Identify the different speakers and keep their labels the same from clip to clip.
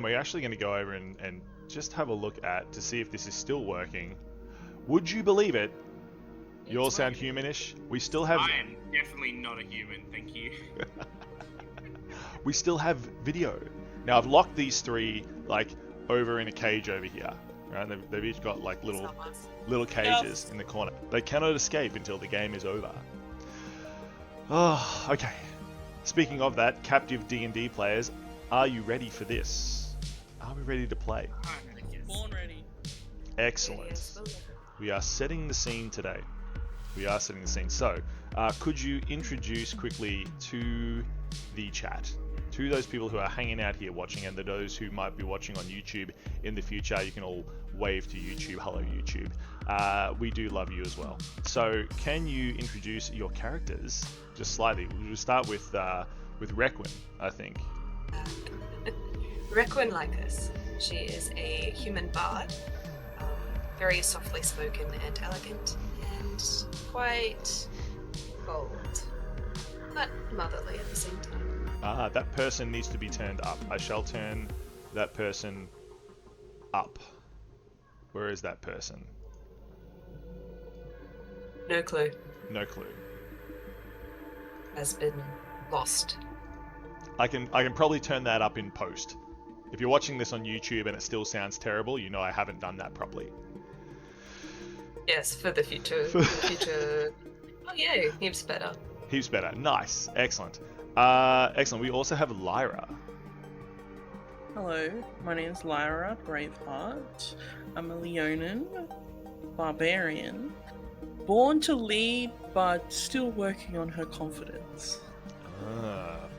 Speaker 1: We're actually going to go over and just have a look at to see if this is still working. Would you believe it? You all sound humanish. We still have.
Speaker 2: I am definitely not a human, thank you.
Speaker 1: We still have video. Now I've locked these three like over in a cage over here. Right? They've each got like little cages in the corner. They cannot escape until the game is over. Oh, okay. Speaking of that, captive D&D players, are you ready for this? Are we ready to play?
Speaker 3: Born ready.
Speaker 1: Excellent. We are setting the scene today. So, could you introduce quickly to the chat, to those people who are hanging out here watching, and to those who might be watching on YouTube in the future? You can all wave to YouTube. Hello, YouTube. We do love you as well. So, can you introduce your characters just slightly? We'll start with Requin, I think.
Speaker 4: Requin Lycus. She is a human bard, very softly spoken and elegant, and quite bold, but motherly at the same time.
Speaker 1: That person needs to be turned up. I shall turn that person up. Where is that person?
Speaker 4: No clue.
Speaker 1: No clue.
Speaker 4: Has been lost.
Speaker 1: I can probably turn that up in post. If you're watching this on YouTube and it still sounds terrible, you know I haven't done that properly.
Speaker 4: Yes, for the future. Oh yeah, heaps better.
Speaker 1: Heaps better. Nice. Excellent. Excellent. We also have Lyra.
Speaker 3: Hello, my name's Lyra Braveheart. I'm a Leonin, barbarian, born to lead, but still working on her confidence.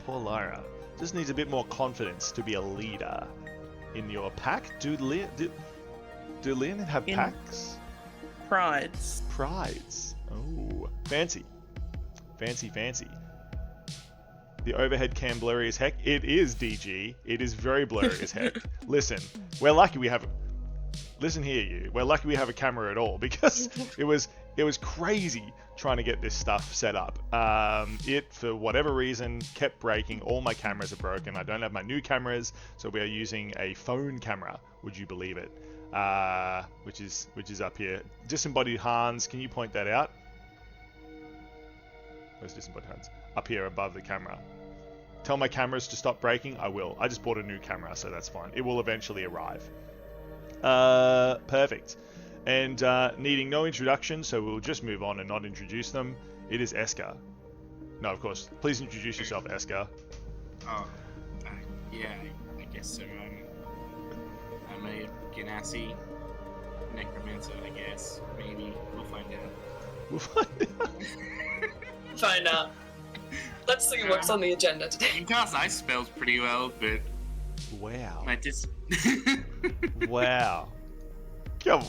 Speaker 1: Poor Lyra. Just needs a bit more confidence to be a leader in your pack. Do Leonin have packs?
Speaker 3: Prides.
Speaker 1: Prides. Oh, fancy. Fancy. The overhead cam blurry as heck. It is, DG. It is very blurry as heck. Listen, we're lucky we have... Listen here, you. We're lucky we have a camera at all, because it was crazy trying to get this stuff set up. It, for whatever reason, kept breaking. All my cameras are broken. I don't have my new cameras, so we are using a phone camera. Would you believe it? Which is up here. Disembodied Hans, can you point that out? Where's Disembodied Hans? Up here above the camera. Tell my cameras to stop breaking. I will. I just bought a new camera, so that's fine. It will eventually arrive. Perfect. And needing no introduction, so we'll just move on and not introduce them. It is Esker. No, of course. Please introduce yourself, Esker.
Speaker 2: Oh, yeah, I guess so. I'm a Ganassi necromancer, I guess. Maybe. We'll find out.
Speaker 4: Find out. Let's see what's on the agenda today.
Speaker 2: You can cast ice spells pretty well, but...
Speaker 1: Wow.
Speaker 2: I just...
Speaker 1: Wow. Come on.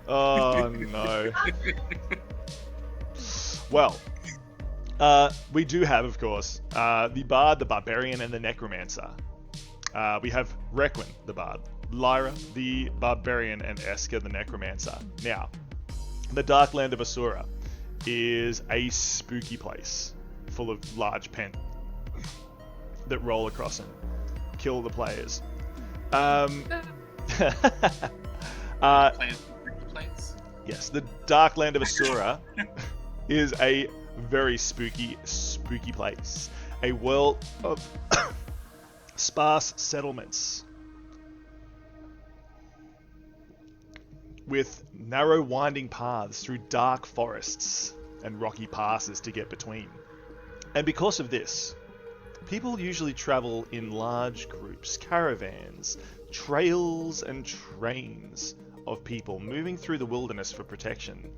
Speaker 1: Oh, no. Well, we do have, of course, the Bard, the Barbarian, and the Necromancer. We have Requin, the Bard, Lyra, the Barbarian, and Esker, the Necromancer. Now, the Dark Land of Asura is a spooky place full of large pen that roll across and kill the players. Yes, the Dark Land of Asura is a very spooky place. A world of sparse settlements with narrow winding paths through dark forests and rocky passes to get between. And because of this, people usually travel in large groups, caravans, trails and trains of people moving through the wilderness for protection.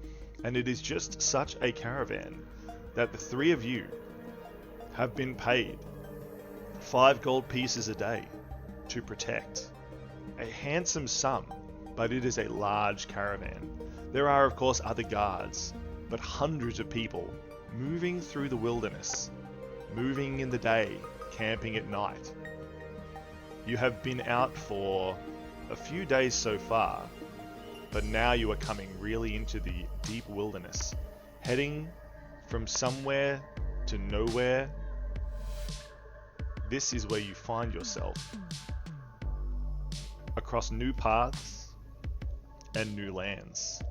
Speaker 1: And it is just such a caravan that the three of you have been paid 5 gold pieces a day to protect. A handsome sum, but it is a large caravan. There are, of course, other guards, but hundreds of people moving through the wilderness, moving in the day, camping at night. You have been out for a few days so far, but now you are coming really into the deep wilderness, heading from somewhere to nowhere. this is where you find yourself across new paths and new lands.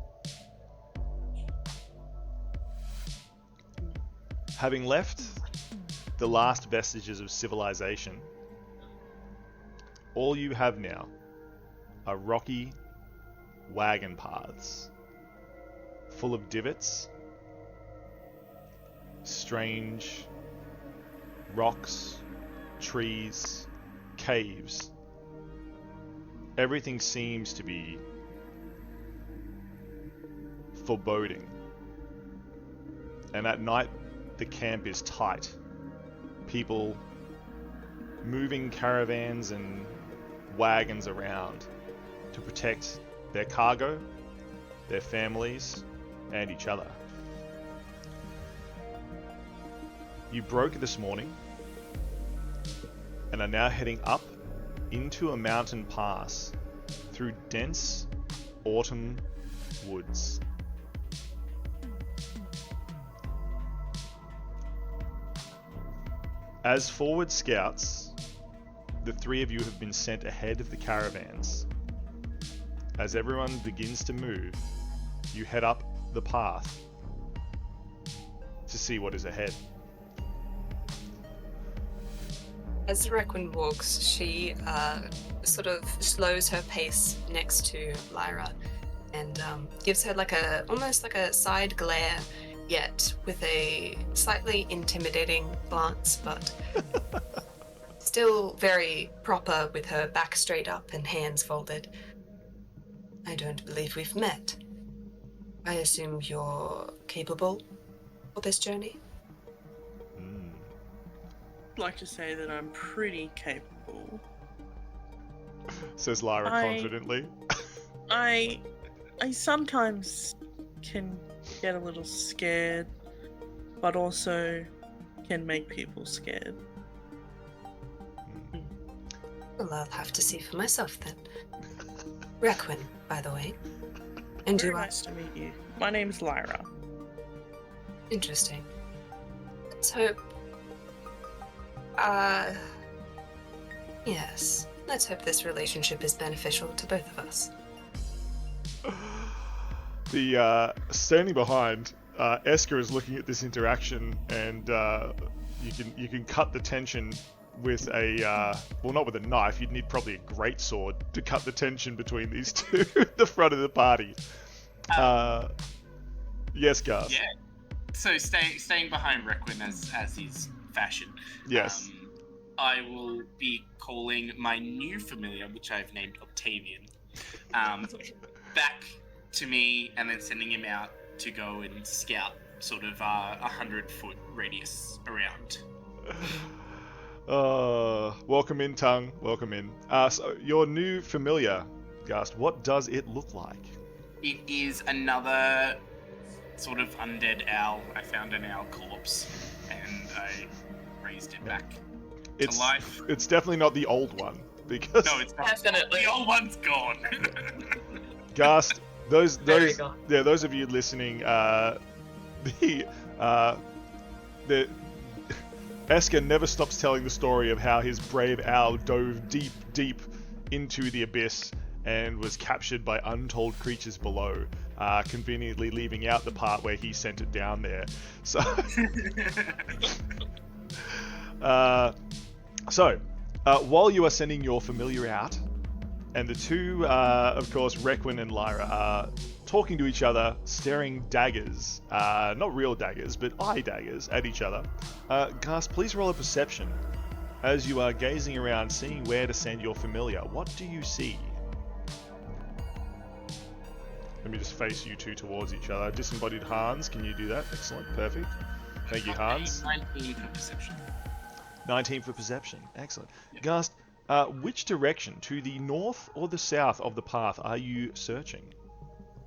Speaker 1: Having left the last vestiges of civilization, all you have now are rocky wagon paths full of divots, strange rocks, trees, caves. Everything seems to be foreboding. And at night, the camp is tight. People moving caravans and wagons around to protect their cargo, their families, and each other. You broke this morning and are now heading up into a mountain pass through dense autumn woods. As forward scouts, the three of you have been sent ahead of the caravans. As everyone begins to move, you head up the path to see what is ahead.
Speaker 4: As Requin walks, she sort of slows her pace next to Lyra and gives her almost like a side glare, yet with a slightly intimidating glance, but still very proper with her back straight up and hands folded. I don't believe we've met. I assume you're capable for this journey?
Speaker 3: I'd like to say that I'm pretty capable.
Speaker 1: Says Lyra confidently.
Speaker 3: I sometimes can get a little scared, but also can make people scared.
Speaker 4: Well, I'll have to see for myself then. Requin, by the way. And
Speaker 3: Very
Speaker 4: you are
Speaker 3: nice to meet you. My name's Lyra.
Speaker 4: interesting. Let's hope. Yes. Let's hope this relationship is beneficial to both of us.
Speaker 1: The standing behind, Esker is looking at this interaction, and you can cut the tension with a well, not with a knife. You'd need probably a great sword to cut the tension between these two at the front of the party. Yes, Gus.
Speaker 2: Yeah. So staying behind Requin as is fashion.
Speaker 1: Yes.
Speaker 2: I will be calling my new familiar, which I've named Octavian, back to me, and then sending him out to go and scout sort of 100-foot radius around.
Speaker 1: Welcome in, Tongue. Welcome in. So your new familiar, Gast, what does it look like?
Speaker 2: It is another sort of undead owl. I found an owl corpse, and I raised it back to life.
Speaker 1: It's definitely not the old one, because
Speaker 2: No, it's not.
Speaker 4: Definitely.
Speaker 2: The old one's gone.
Speaker 1: Gast, those
Speaker 4: gone.
Speaker 1: those of you listening, the Esker never stops telling the story of how his brave owl dove deep into the abyss and was captured by untold creatures below, conveniently leaving out the part where he sent it down there. So, while you are sending your familiar out, and the two, of course, Requin and Lyra, are talking to each other, staring daggers, not real daggers, but eye daggers at each other. Gus, please roll a perception as you are gazing around, seeing where to send your familiar. What do you see? Let me just face you two towards each other. Disembodied Hans, can you do that? Excellent, perfect. Thank you, Hans.
Speaker 2: 19 for perception.
Speaker 1: 19 for perception, excellent.
Speaker 2: Yep.
Speaker 1: Gast, which direction, to the north or the south of the path, are you searching?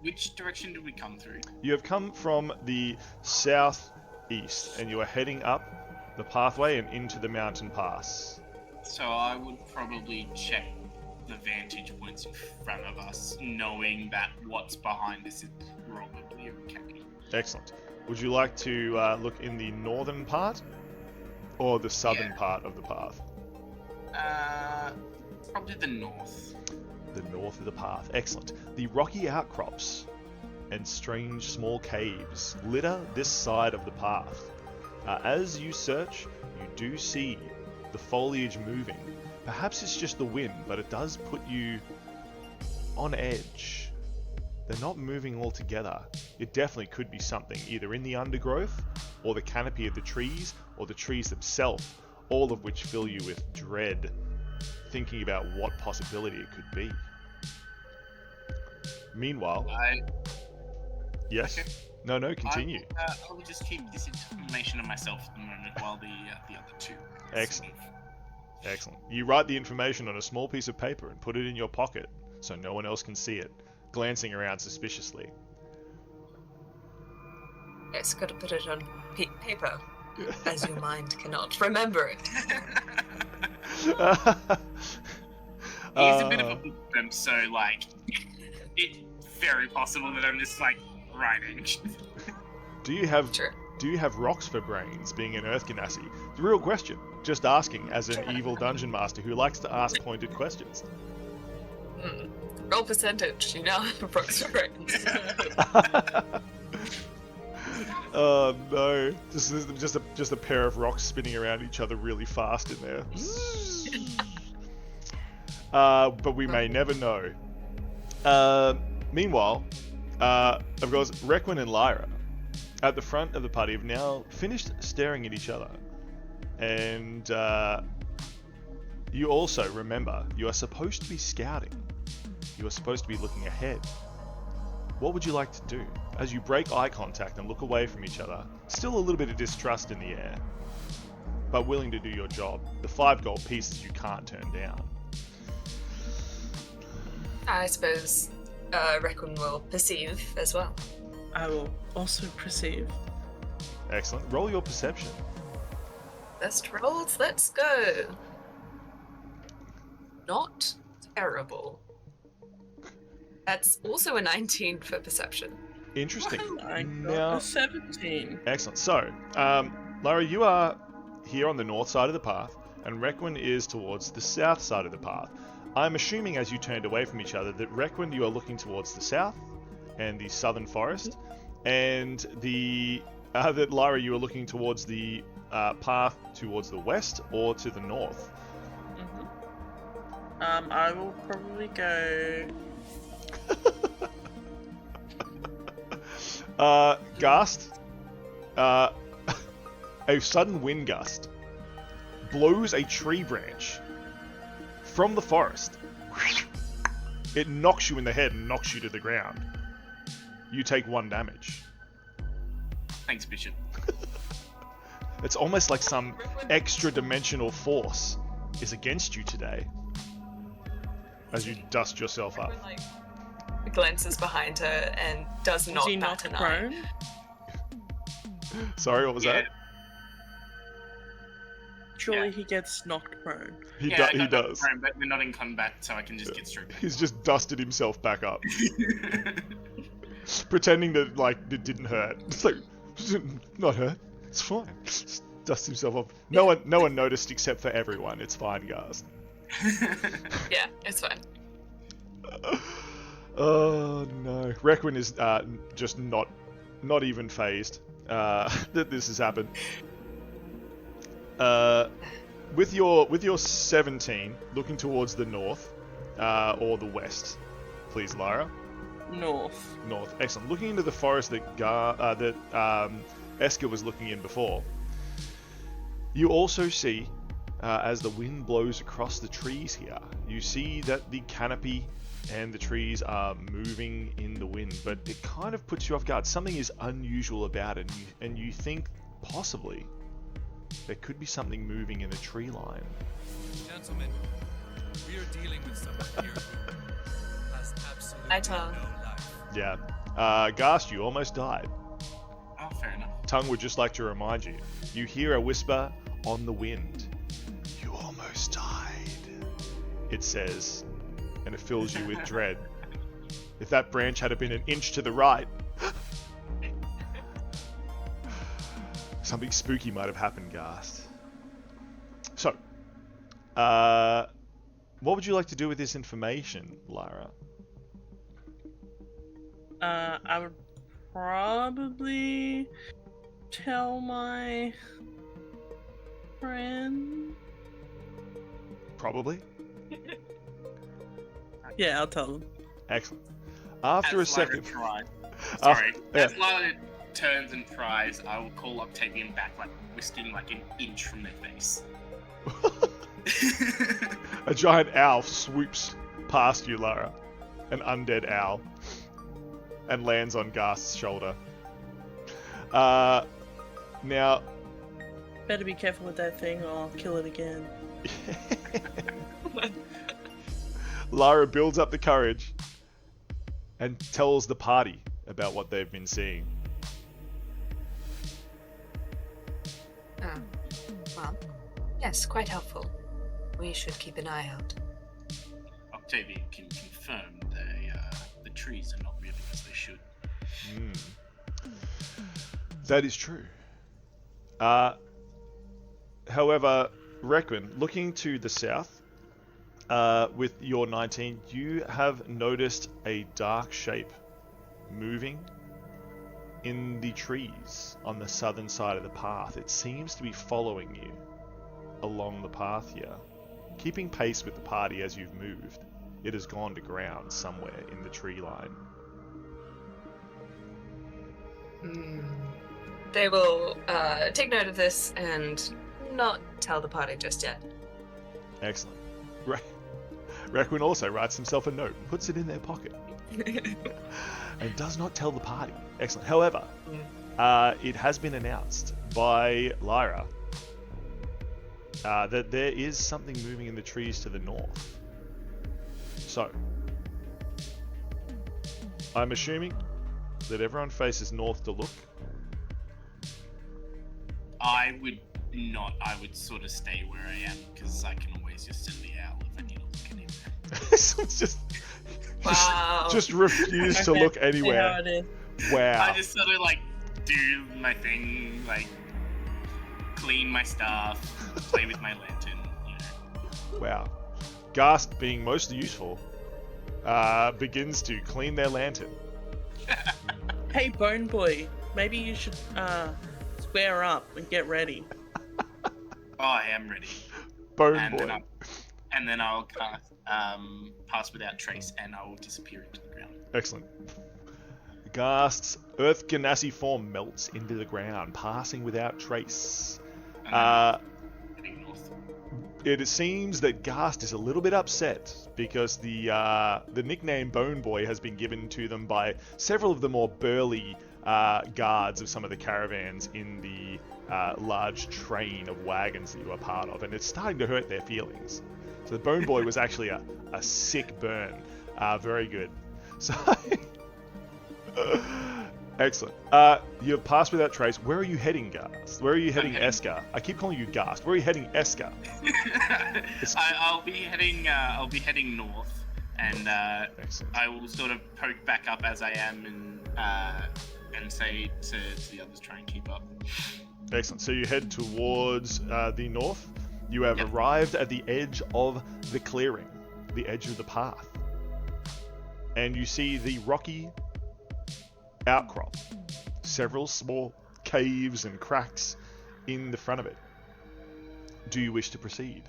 Speaker 2: Which direction did we come through?
Speaker 1: You have come from the southeast, and you are heading up the pathway and into the mountain pass.
Speaker 2: So I would probably check the vantage points in front of us, knowing that what's behind us is probably okay.
Speaker 1: Excellent. Would you like to look in the northern part or the southern part of the path?
Speaker 2: to the north.
Speaker 1: The north of the path. Excellent. The rocky outcrops and strange small caves litter this side of the path. As you search, you do see the foliage moving. Perhaps it's just the wind, but it does put you on edge. They're not moving all together. It definitely could be something, either in the undergrowth, or the canopy of the trees, or the trees themselves, all of which fill you with dread, thinking about what possibility it could be. Meanwhile... Yes?
Speaker 2: Okay.
Speaker 1: No, continue.
Speaker 2: I will just keep this information on myself at the moment while the other two...
Speaker 1: Excellent. Excellent. You write the information on a small piece of paper and put it in your pocket, so no one else can see it, glancing around suspiciously.
Speaker 4: Yes, gotta put it on paper, as your mind cannot remember it.
Speaker 2: He's a bit of a bookworm, so, like, it's very possible that I'm just, like, writing.
Speaker 1: Do you have
Speaker 4: Sure.
Speaker 1: rocks for brains, being an Earth Ganassi? The real question. Just asking, as an evil dungeon master who likes to ask pointed questions.
Speaker 4: Roll percentage, you know, Brooks brains.
Speaker 1: Oh no! Just a pair of rocks spinning around each other really fast in there. But we may never know. Meanwhile, of course, Requin and Lyra at the front of the party have now finished staring at each other, and you also remember you are supposed to be scouting. You are supposed to be looking ahead. What would you like to do? As you break eye contact and look away from each other, still a little bit of distrust in the air, but willing to do your job. The 5 gold pieces you can't turn down.
Speaker 4: I suppose Requin will perceive as well.
Speaker 3: I will also perceive.
Speaker 1: Excellent. Roll your perception.
Speaker 4: Best rolls, let's go. Not terrible. That's also a 19 for perception.
Speaker 1: Interesting.
Speaker 3: I got
Speaker 1: Now,
Speaker 3: a 17.
Speaker 1: excellent. So, Lara, you are here on the north side of the path, and Requin is towards the south side of the path. I'm assuming as you turned away from each other that Requin, you are looking towards the south and the southern forest, and that Lyra, you are looking towards the path towards the west or to the north.
Speaker 3: I will probably go...
Speaker 1: Gust, a sudden wind gust blows a tree branch from the forest. It knocks you in the head and knocks you to the ground. You take 1 damage.
Speaker 2: Thanks, Bishop.
Speaker 1: It's almost like some extra dimensional force is against you today as you dust yourself up.
Speaker 4: Requin, glances behind her and does
Speaker 3: Is
Speaker 4: not
Speaker 3: he
Speaker 4: bat
Speaker 3: not
Speaker 4: an eye.
Speaker 3: prone?
Speaker 1: Sorry, what was that?
Speaker 3: Surely he gets knocked prone.
Speaker 1: He
Speaker 2: I got
Speaker 1: does.
Speaker 2: prone, but we're not in combat, so I can just get straight back.
Speaker 1: He's just dusted himself back up, pretending that like it didn't hurt. It's like, not hurt. It's fine. Just dust himself off. No one noticed except for everyone. It's fine, guys.
Speaker 4: Yeah, it's fine.
Speaker 1: Oh no, Requin is just not even phased that this has happened. With your 17, looking towards the north or the west, please, Lyra.
Speaker 3: North.
Speaker 1: North, excellent. Looking into the forest that Esker was looking in before, you also see, as the wind blows across the trees here, you see that the canopy and the trees are moving in the wind, but it kind of puts you off guard. Something is unusual about it, and you think possibly there could be something moving in the tree line.
Speaker 5: Gentlemen, we are dealing with someone here who has absolutely
Speaker 4: Hi, Tom.
Speaker 5: no life.
Speaker 1: Yeah. Gast, you almost died.
Speaker 2: Oh, fair enough.
Speaker 1: Tongue would just like to remind you. You hear a whisper on the wind. You almost died, it says, and it fills you with dread. If that branch had been an inch to the right, something spooky might have happened, Gast. So, what would you like to do with this information, Lara?
Speaker 3: I would probably tell my friend.
Speaker 1: Probably.
Speaker 3: Yeah, I'll tell them.
Speaker 1: Excellent. After
Speaker 2: As
Speaker 1: a second.
Speaker 2: Lyra tries,
Speaker 1: Af-
Speaker 2: sorry.
Speaker 1: yeah.
Speaker 2: As Lyra turns and tries, I will call Octavian back, like whisking like an inch from their face.
Speaker 1: A giant owl swoops past you, Lara. An undead owl. And lands on Ghast's shoulder. Now...
Speaker 3: Better be careful with that thing or I'll kill it again.
Speaker 1: Lara builds up the courage and tells the party about what they've been seeing.
Speaker 4: Well, yes, quite helpful. We should keep an eye out.
Speaker 2: Octavian can confirm the trees are not moving as they should.
Speaker 1: That is true. However, Requin, looking to the south, with your 19, you have noticed a dark shape moving in the trees on the southern side of the path. It seems to be following you along the path here, keeping pace with the party as you've moved. It has gone to ground somewhere in the tree line.
Speaker 4: They will take note of this and not tell the party just yet.
Speaker 1: Excellent. Requin also writes himself a note, puts it in their pocket, and does not tell the party. Excellent. However, it has been announced by Lyra that there is something moving in the trees to the north. So, I'm assuming that everyone faces north to look.
Speaker 2: I would not. I would sort of stay where I am because I can always just send the owl if I need to look at him.
Speaker 1: Someone's just
Speaker 4: Wow.
Speaker 1: just refuse to look anywhere.
Speaker 3: How it is.
Speaker 1: Wow.
Speaker 2: I just sort of like do my thing, like clean my stuff, play with my lantern, you know.
Speaker 1: Wow. Ghast, being most useful, begins to clean their lantern.
Speaker 3: Hey, Bone Boy, maybe you should square up and get ready.
Speaker 2: Oh, I am ready.
Speaker 1: Bone
Speaker 2: And
Speaker 1: boy.
Speaker 2: then I'll cast Pass Without Trace, and I will disappear into the ground.
Speaker 1: Excellent. Ghast's earth ganassi form melts into the ground, passing without trace.
Speaker 2: And then heading north.
Speaker 1: It seems that Ghast is a little bit upset because the nickname Bone Boy has been given to them by several of the more burly guards of some of the caravans in the large train of wagons that you are part of, and it's starting to hurt their feelings. So the Bone Boy was actually a sick burn. Very good. So, excellent. You have passed without trace. Where are you heading, Ghast? Where are you heading, Eska? I keep calling you Ghast. Where are you heading, Eska?
Speaker 2: I'll be heading north, and
Speaker 1: Excellent.
Speaker 2: I will sort of poke back up as I am, and say to the others, try and keep up.
Speaker 1: Excellent. So you head towards the north. You have arrived at the edge of the clearing, the edge of the path. And you see the rocky outcrop. Several small caves and cracks in the front of it. Do you wish to proceed?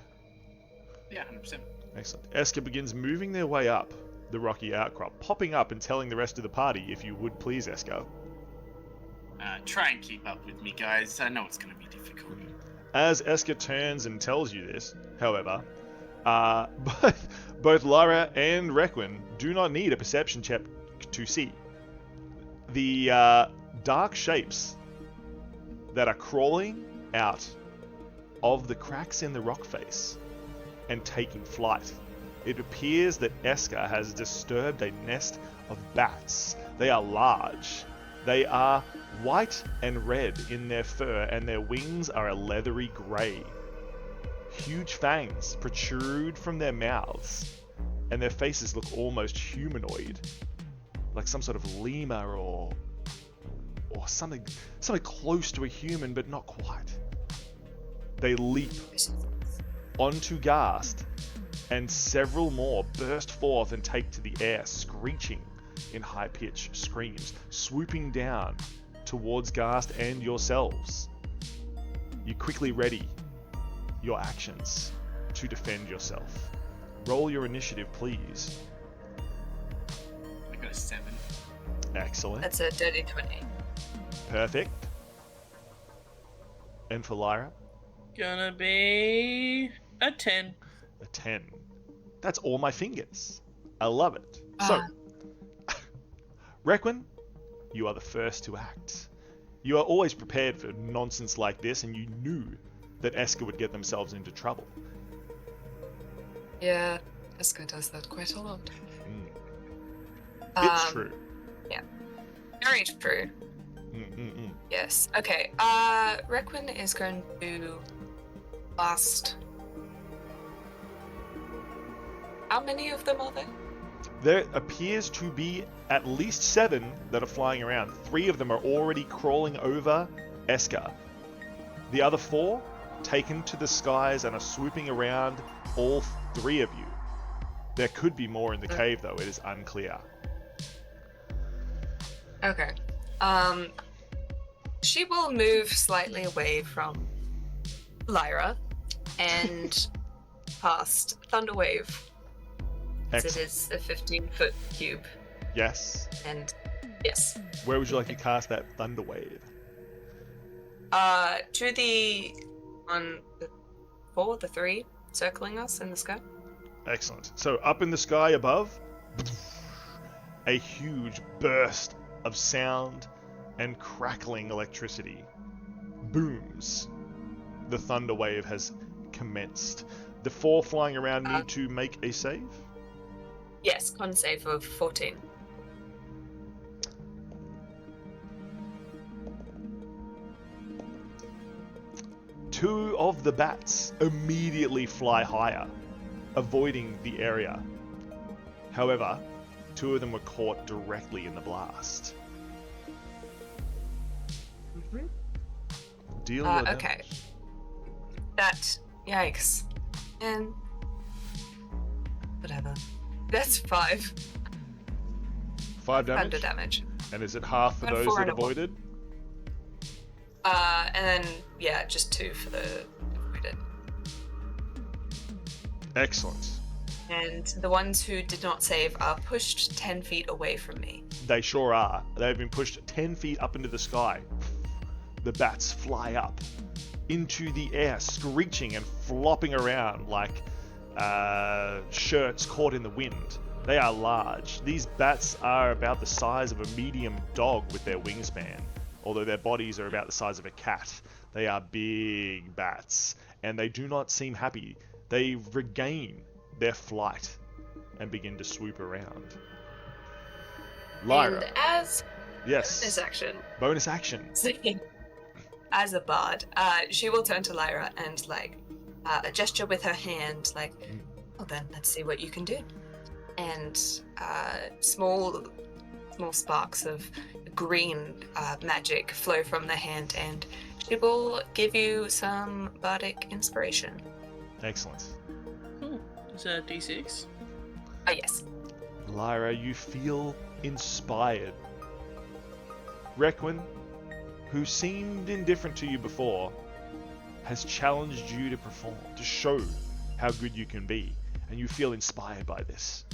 Speaker 2: Yeah, 100%.
Speaker 1: Excellent. Eska begins moving their way up the rocky outcrop, popping up and telling the rest of the party, if you would please, Eska.
Speaker 2: Try and keep up with me, guys. I know it's going to be difficult.
Speaker 1: As Eska turns and tells you this, however, both Lara and Requin do not need a perception check to see. The dark shapes that are crawling out of the cracks in the rock face and taking flight. It appears that Eska has disturbed a nest of bats. They are large. They are white and red in their fur, and their wings are a leathery grey. Huge fangs protrude from their mouths, and their faces look almost humanoid, like some sort of lemur or something close to a human, but not quite. They leap onto Ghast and several more burst forth and take to the air, screeching in high-pitched screams, swooping down towards Gast and yourselves. You quickly ready your actions to defend yourself. Roll your initiative, please.
Speaker 2: I got a 7.
Speaker 1: Excellent.
Speaker 4: That's a dirty 20.
Speaker 1: Perfect. And for Lyra?
Speaker 3: Gonna be a 10.
Speaker 1: A 10. That's all my fingers. I love it. So, Requin, you are the first to act. You are always prepared for nonsense like this, and you knew that Eska would get themselves into trouble.
Speaker 4: Yeah, Eska does that quite a lot.
Speaker 1: It's true.
Speaker 4: Yeah. Very true. Yes. Okay. Requin is going to blast. How many of them are there?
Speaker 1: There appears to be at least 7 that are flying around. 3 of them are already crawling over Eska. The other 4 taken to the skies and are swooping around all 3 of you. There could be more in the cave, though. It is unclear.
Speaker 4: Okay. She will move slightly away from Lyra and past Thunderwave. As it is a 15-foot cube.
Speaker 1: Yes.
Speaker 4: And yes.
Speaker 1: Where would you like to cast that thunder wave?
Speaker 4: To the the 3 circling us in the sky.
Speaker 1: Excellent. So up in the sky above, a huge burst of sound and crackling electricity booms. The thunder wave has commenced. The 4 flying around need to make a save.
Speaker 4: Yes, con save of 14.
Speaker 1: Two of the bats immediately fly higher, avoiding the area. However, 2 of them were caught directly in the blast. Deal your damage.
Speaker 4: Okay. Yikes. And whatever. That's 5
Speaker 1: 5 damage?
Speaker 4: thunder damage.
Speaker 1: And is it half for
Speaker 4: And
Speaker 1: those
Speaker 4: 4
Speaker 1: that
Speaker 4: and a 1.
Speaker 1: avoided?
Speaker 4: And then, yeah, just 2 for the avoided.
Speaker 1: Excellent.
Speaker 4: And the ones who did not save are pushed 10 feet away from me.
Speaker 1: They sure are. They've been pushed 10 feet up into the sky. The bats fly up into the air, screeching and flopping around like shirts caught in the wind. They are large. These bats are about the size of a medium dog with their wingspan, although their bodies are about the size of a cat. They are big bats, and they do not seem happy. They regain their flight and begin to swoop around. Lyra.
Speaker 4: And as
Speaker 1: Yes.
Speaker 4: bonus action,
Speaker 1: Bonus action.
Speaker 4: as a bard, she will turn to Lyra and a gesture with her hand, well then, let's see what you can do. And small sparks of green magic flow from the hand, and she will give you some bardic inspiration.
Speaker 1: Excellent.
Speaker 3: Is that a D6?
Speaker 4: Oh yes.
Speaker 1: Lyra, you feel inspired. Requin, who seemed indifferent to you before, has challenged you to perform, to show how good you can be, and you feel inspired by this.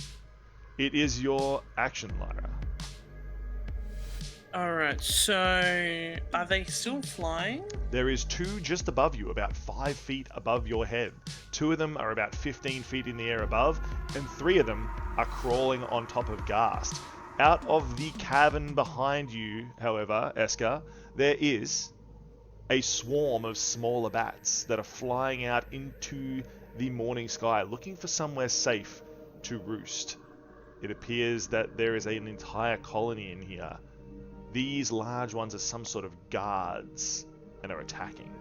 Speaker 1: It is your action, Lyra.
Speaker 3: Alright, so are they still flying?
Speaker 1: There is 2 just above you, about 5 feet above your head. 2 of them are about 15 feet in the air above, and 3 of them are crawling on top of Gast. Out of the cavern behind you, however, Eska, there is a swarm of smaller bats that are flying out into the morning sky, looking for somewhere safe to roost. It appears that there is an entire colony in here. These large ones are some sort of guards and are attacking.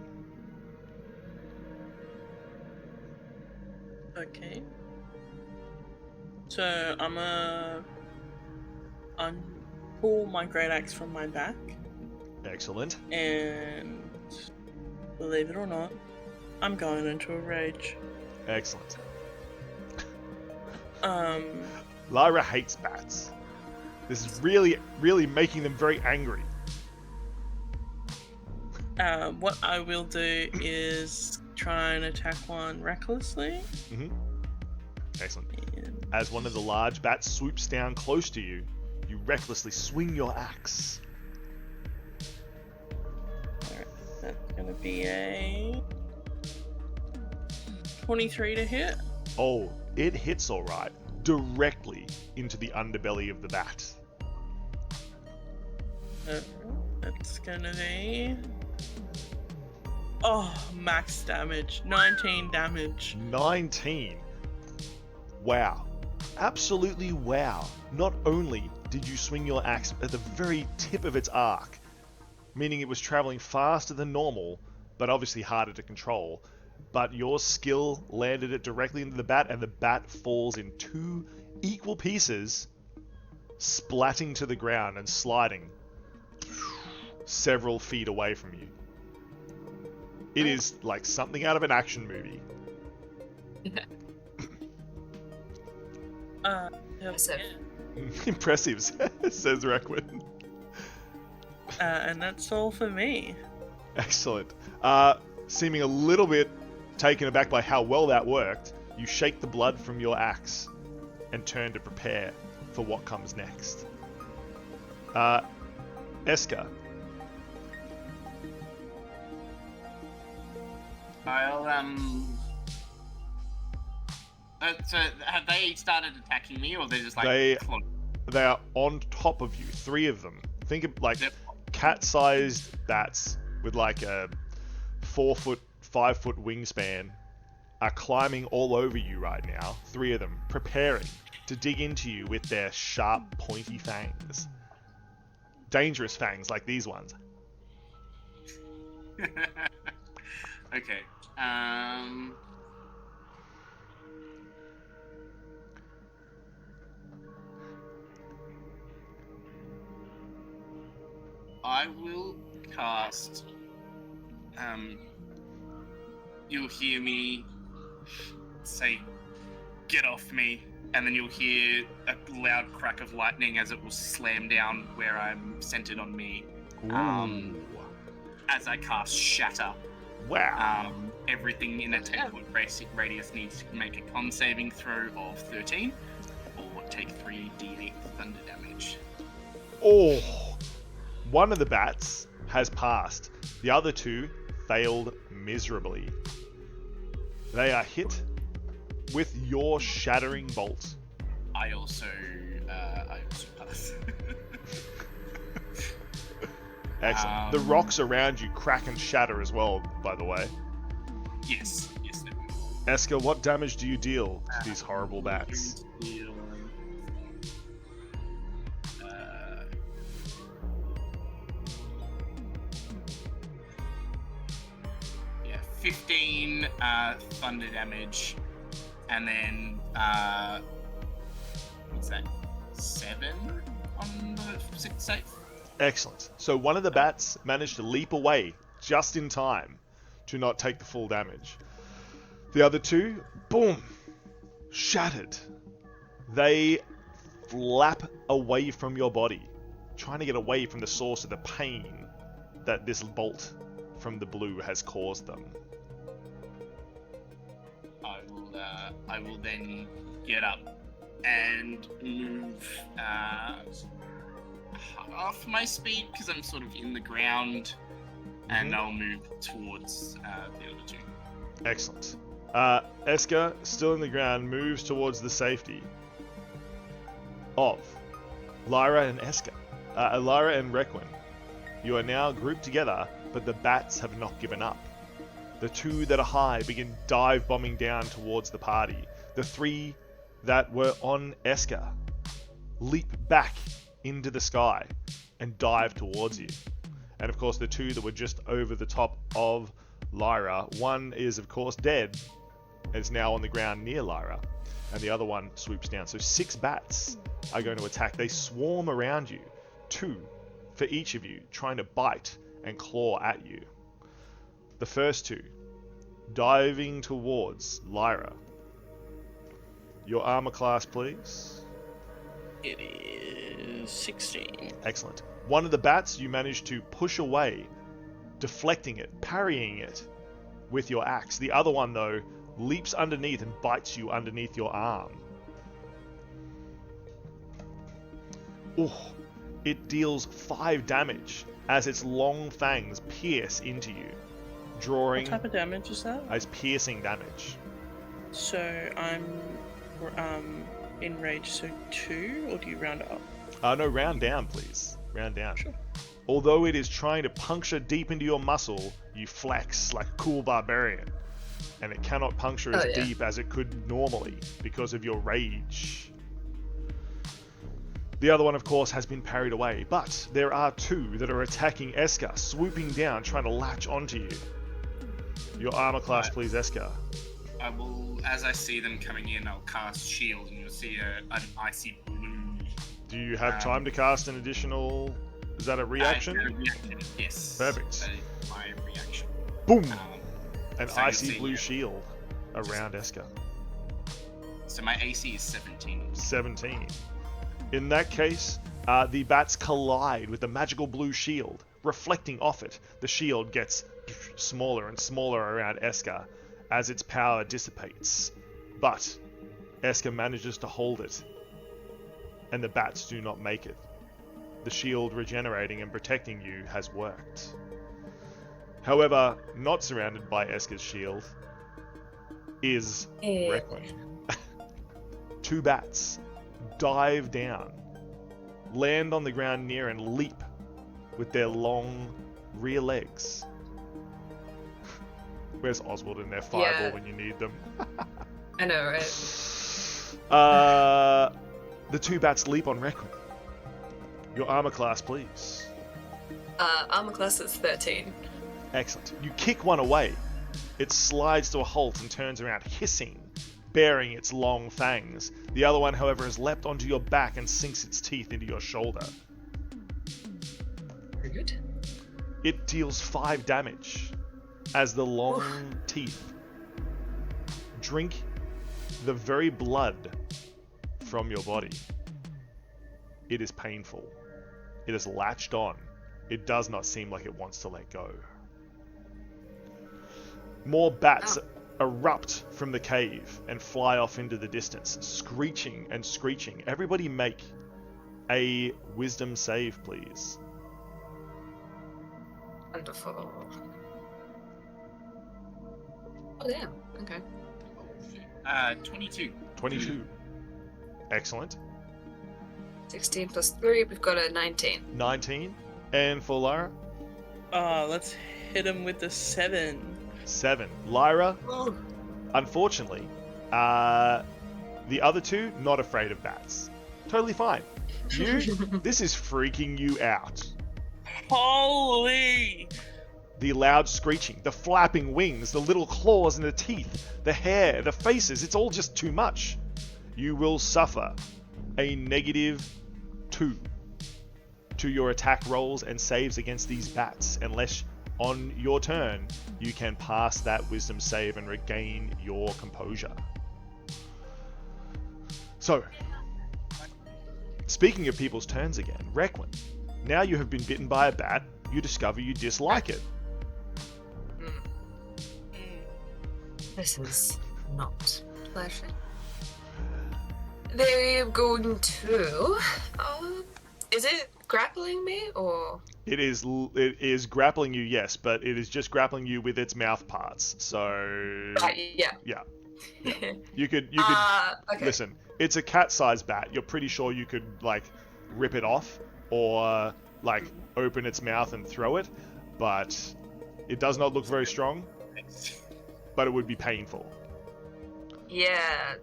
Speaker 3: Okay. So I'm pull my great axe from my back,
Speaker 1: Excellent.
Speaker 3: and believe it or not, I'm going into a rage.
Speaker 1: Excellent. Lyra hates bats. This is really, really making them very angry.
Speaker 3: What I will do is try and attack one recklessly.
Speaker 1: Excellent.
Speaker 3: And
Speaker 1: As one of the large bats swoops down close to you, you recklessly swing your axe.
Speaker 3: alright, that's gonna be a 23 to hit.
Speaker 1: Oh, it hits all right, directly into the underbelly of the bat.
Speaker 3: That's gonna be... Oh, max damage. 19 damage.
Speaker 1: 19. Wow. Absolutely wow. Not only did you swing your axe at the very tip of its arc, meaning it was traveling faster than normal, but obviously harder to control, but your skill landed it directly into the bat, and the bat falls in 2 equal pieces, splatting to the ground and sliding several feet away from you. It is like something out of an action movie.
Speaker 4: Impressive.
Speaker 1: Impressive, says Requin.
Speaker 3: And that's all for me.
Speaker 1: Excellent. Seeming a little bit taken aback by how well that worked, you shake the blood from your axe and turn to prepare for what comes next. Eska.
Speaker 2: So have they started attacking me, or they're just like...
Speaker 1: They are on top of you, 3 of them. Think of like
Speaker 2: Yep.
Speaker 1: cat-sized bats with like a 4-foot, 5-foot wingspan are climbing all over you right now. 3 of them, preparing to dig into you with their sharp, pointy fangs. Dangerous fangs like these ones.
Speaker 2: Okay. I will cast. You'll hear me say, "Get off me," and then you'll hear a loud crack of lightning as it will slam down where I'm centered on me. As I cast Shatter.
Speaker 1: Wow.
Speaker 2: Everything in a 10-foot radius needs to make a con saving throw of 13 or take 3d8 thunder damage.
Speaker 1: Oh, one of the bats has passed. The other 2 failed miserably. They are hit with your shattering bolt.
Speaker 2: I also pass.
Speaker 1: Excellent. The rocks around you crack and shatter as well, by the way.
Speaker 2: Yes, they will.
Speaker 1: Eska, what damage do you deal to these horrible bats? 15 thunder damage, and then what's that? 7 on the 6th save. Excellent. So one of the bats managed to leap away just in time to not take the full damage. The other 2, boom, shattered. They flap away from your body, trying to get away from the source of the pain that this bolt from the blue has caused them.
Speaker 2: I will then get up and move half my speed because I'm sort of in the ground, and I'll move towards the other 2.
Speaker 1: Excellent. Eska, still in the ground, moves towards the safety of Lyra and Eska. Lyra and Requin. You are now grouped together, but the bats have not given up. The 2 that are high begin dive bombing down towards the party. The 3 that were on Eska leap back into the sky and dive towards you. And of course the 2 that were just over the top of Lyra, one is of course dead and is now on the ground near Lyra, and the other one swoops down. So 6 bats are going to attack. They swarm around you, 2 for each of you, trying to bite and claw at you. The first 2 diving towards Lyra. Your armor class, please.
Speaker 3: It is 16.
Speaker 1: Excellent. One of the bats you manage to push away, deflecting it, parrying it with your axe. The other one, though, leaps underneath and bites you underneath your arm. Ooh, it deals 5 damage as its long fangs pierce into you, drawing
Speaker 3: What type of damage is that?
Speaker 1: as piercing damage.
Speaker 3: So I'm enraged, so 2, or do you round it up?
Speaker 1: No, round down, please. Round down.
Speaker 3: Sure.
Speaker 1: Although it is trying to puncture deep into your muscle, you flex like a cool barbarian. And it cannot puncture as deep as it could normally because of your rage. The other one, of course, has been parried away, but there are 2 that are attacking Eska, swooping down, trying to latch onto you. Your armor class, please, Eska.
Speaker 2: I will, as I see them coming in, I'll cast shield, and you'll see an icy blue.
Speaker 1: Do you have time to cast an additional... Is that a reaction?
Speaker 2: A reaction, yes.
Speaker 1: Perfect.
Speaker 2: That is my reaction.
Speaker 1: Boom! An
Speaker 2: so you'll
Speaker 1: icy
Speaker 2: see,
Speaker 1: blue shield around Eska.
Speaker 2: So my AC is 17.
Speaker 1: 17. In that case, the bats collide with the magical blue shield, reflecting off it. The shield gets smaller and smaller around Eska as its power dissipates. But Eska manages to hold it, and the bats do not make it. The shield regenerating and protecting you has worked. However, not surrounded by Eska's shield is Requin. 2 bats dive down, land on the ground near and leap with their long rear legs. Where's Oswald and their fireball when you need them?
Speaker 4: I know, right?
Speaker 1: The 2 bats leap on Requin. Your armor class, please.
Speaker 4: Armor class is 13.
Speaker 1: Excellent. You kick one away. It slides to a halt and turns around, hissing, baring its long fangs. The other one, however, has leapt onto your back and sinks its teeth into your shoulder.
Speaker 4: Very good.
Speaker 1: It deals 5 damage as the long teeth drink the very blood from your body. It is painful. It is latched on. It does not seem like it wants to let go. More bats erupt from the cave and fly off into the distance, screeching and screeching. Everybody make a wisdom save, please.
Speaker 4: Wonderful. Oh, damn. Okay.
Speaker 2: 22.
Speaker 1: 22. Excellent.
Speaker 4: 16 plus 3, we've got a 19.
Speaker 1: 19. And for Lyra?
Speaker 3: Let's hit him with the 7.
Speaker 1: 7. Lyra, unfortunately, the other 2, not afraid of bats. Totally fine. You, this is freaking you out.
Speaker 3: Holy!
Speaker 1: The loud screeching, the flapping wings, the little claws and the teeth, the hair, the faces, it's all just too much. You will suffer a -2 to your attack rolls and saves against these bats, unless on your turn you can pass that wisdom save and regain your composure. So, speaking of people's turns again, Requin, now you have been bitten by a bat, you discover you dislike it.
Speaker 4: This is not pleasant. They're going to... is it grappling me, or...?
Speaker 1: It is grappling you, yes, but it is just grappling you with its mouth parts. So
Speaker 4: Yeah.
Speaker 1: You could
Speaker 4: okay.
Speaker 1: listen. It's a cat-sized bat. You're pretty sure you could like rip it off or like open its mouth and throw it, but it does not look very strong. But it would be painful.
Speaker 4: Yeah.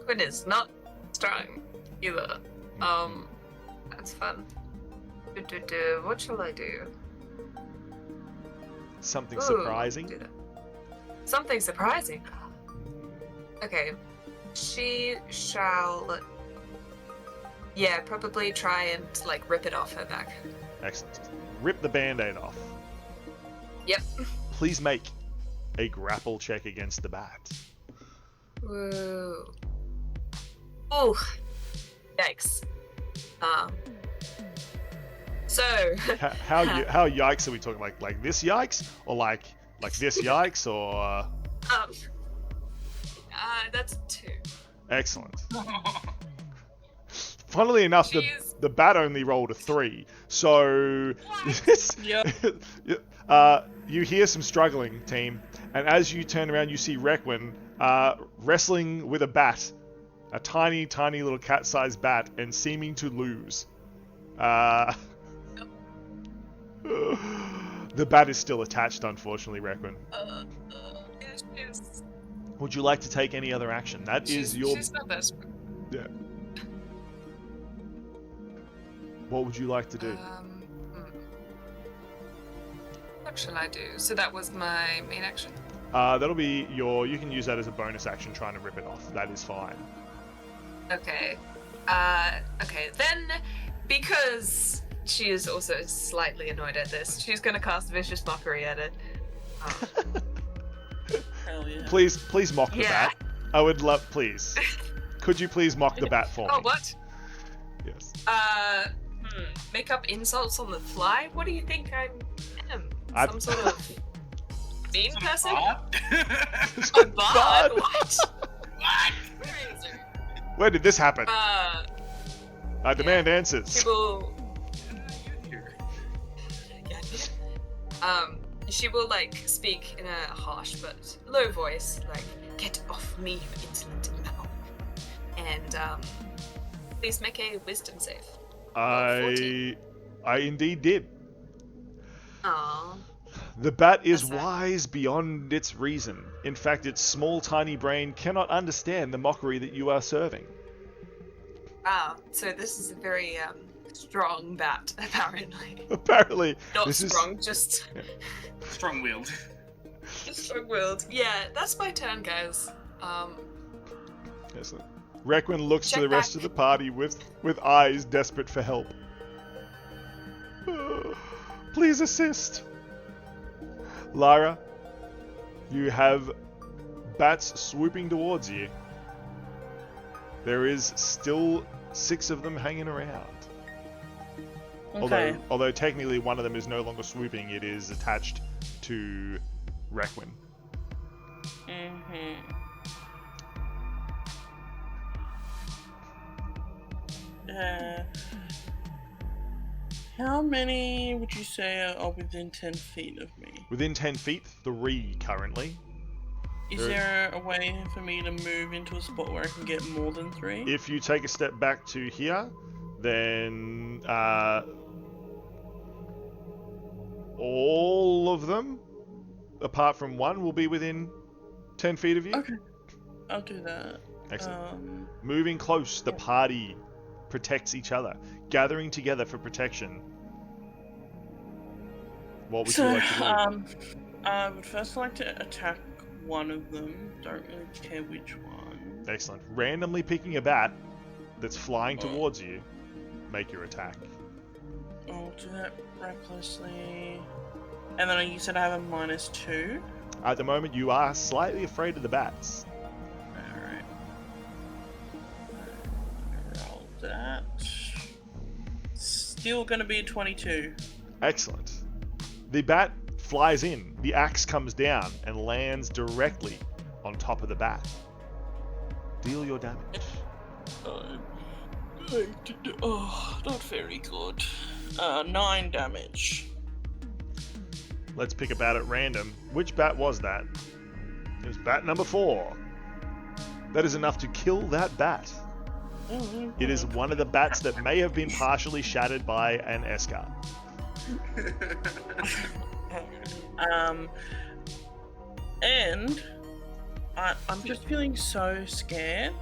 Speaker 4: Quinn is not strong either. That's fun. What shall I do?
Speaker 1: Something
Speaker 4: Ooh,
Speaker 1: surprising.
Speaker 4: do that. Something surprising. Okay. She shall... Yeah, probably try and, like, rip it off her back.
Speaker 1: Excellent. Rip the band-aid off.
Speaker 4: Yep.
Speaker 1: Please make a grapple check against the bat.
Speaker 4: Woo. Oh, yikes. So,
Speaker 1: How yikes are we talking? Like this yikes, or like this yikes, or
Speaker 4: that's 2.
Speaker 1: excellent. Funnily enough,
Speaker 4: Jeez.
Speaker 1: the bat only rolled a 3, so
Speaker 3: Yep.
Speaker 1: you hear some struggling, team, and as you turn around, you see Requin wrestling with a bat, a tiny little cat-sized bat, and seeming to lose. The bat is still attached, unfortunately, Requin.
Speaker 4: She's,
Speaker 1: Would you like to take any other action? That is your...
Speaker 4: She's not desperate.
Speaker 1: Yeah. What would you like to do?
Speaker 4: What shall I do? So that was my main action?
Speaker 1: That'll be your... You can use that as a bonus action trying to rip it off. That is fine.
Speaker 4: Okay. Okay, then, because she is also slightly annoyed at this, she's gonna cast Vicious Mockery at it.
Speaker 3: Hell yeah.
Speaker 1: Please mock the
Speaker 4: Yeah.
Speaker 1: bat. I would love... Please. Could you please mock the bat for me?
Speaker 4: Oh, what?
Speaker 1: Yes.
Speaker 4: Make up insults on the fly? What do you think I am? Some sort of mean person? A bard?
Speaker 1: Bard?
Speaker 4: What?
Speaker 2: What?
Speaker 1: Where did this happen? I demand answers.
Speaker 4: People... she will, like, speak in a harsh but low voice, like, "Get off me, you insolent mammal." And, please make a wisdom save. 14.
Speaker 1: I indeed did.
Speaker 4: Aww.
Speaker 1: The bat is
Speaker 4: That's
Speaker 1: wise beyond its reason. In fact, its small, tiny brain cannot understand the mockery that you are serving.
Speaker 4: Wow, so this is a very, strong bat, apparently.
Speaker 1: Apparently,
Speaker 4: Not
Speaker 1: this
Speaker 4: strong, just...
Speaker 2: Strong-willed.
Speaker 4: Strong-willed. Yeah, that's my turn, guys.
Speaker 1: Excellent. Requin looks to
Speaker 4: Check
Speaker 1: the rest
Speaker 4: back.
Speaker 1: of the party with eyes desperate for help. Please assist. Lyra, you have bats swooping towards you. There is still 6 of them hanging around.
Speaker 3: Okay.
Speaker 1: Although technically one of them is no longer swooping, it is attached to Requin.
Speaker 3: Mm-hmm. How many would you say are within 10 feet of me?
Speaker 1: Within 10 feet, 3 currently.
Speaker 3: Is there a way for me to move into a spot where I can get more than 3?
Speaker 1: If you take a step back to here, then all of them, apart from one, will be within 10 feet of you.
Speaker 3: Okay, I'll do that.
Speaker 1: Excellent. Moving close, the party protects each other, gathering together for protection. What would you like to do?
Speaker 3: I would first like to attack one of them. Don't really care which one.
Speaker 1: Excellent. Randomly picking a bat that's flying towards you, make your attack.
Speaker 3: I'll do that recklessly. And then you said I have a -2.
Speaker 1: At the moment, you are slightly afraid of the bats.
Speaker 3: Alright. Roll that. Still gonna be a 22.
Speaker 1: Excellent. The bat flies in, the axe comes down and lands directly on top of the bat. Deal your damage.
Speaker 3: Not very good. 9 damage.
Speaker 1: Let's pick a bat at random. Which bat was that? It was bat number 4. That is enough to kill that bat. It is one of the bats that may have been partially shattered by an Escar.
Speaker 3: And I'm just feeling so scared.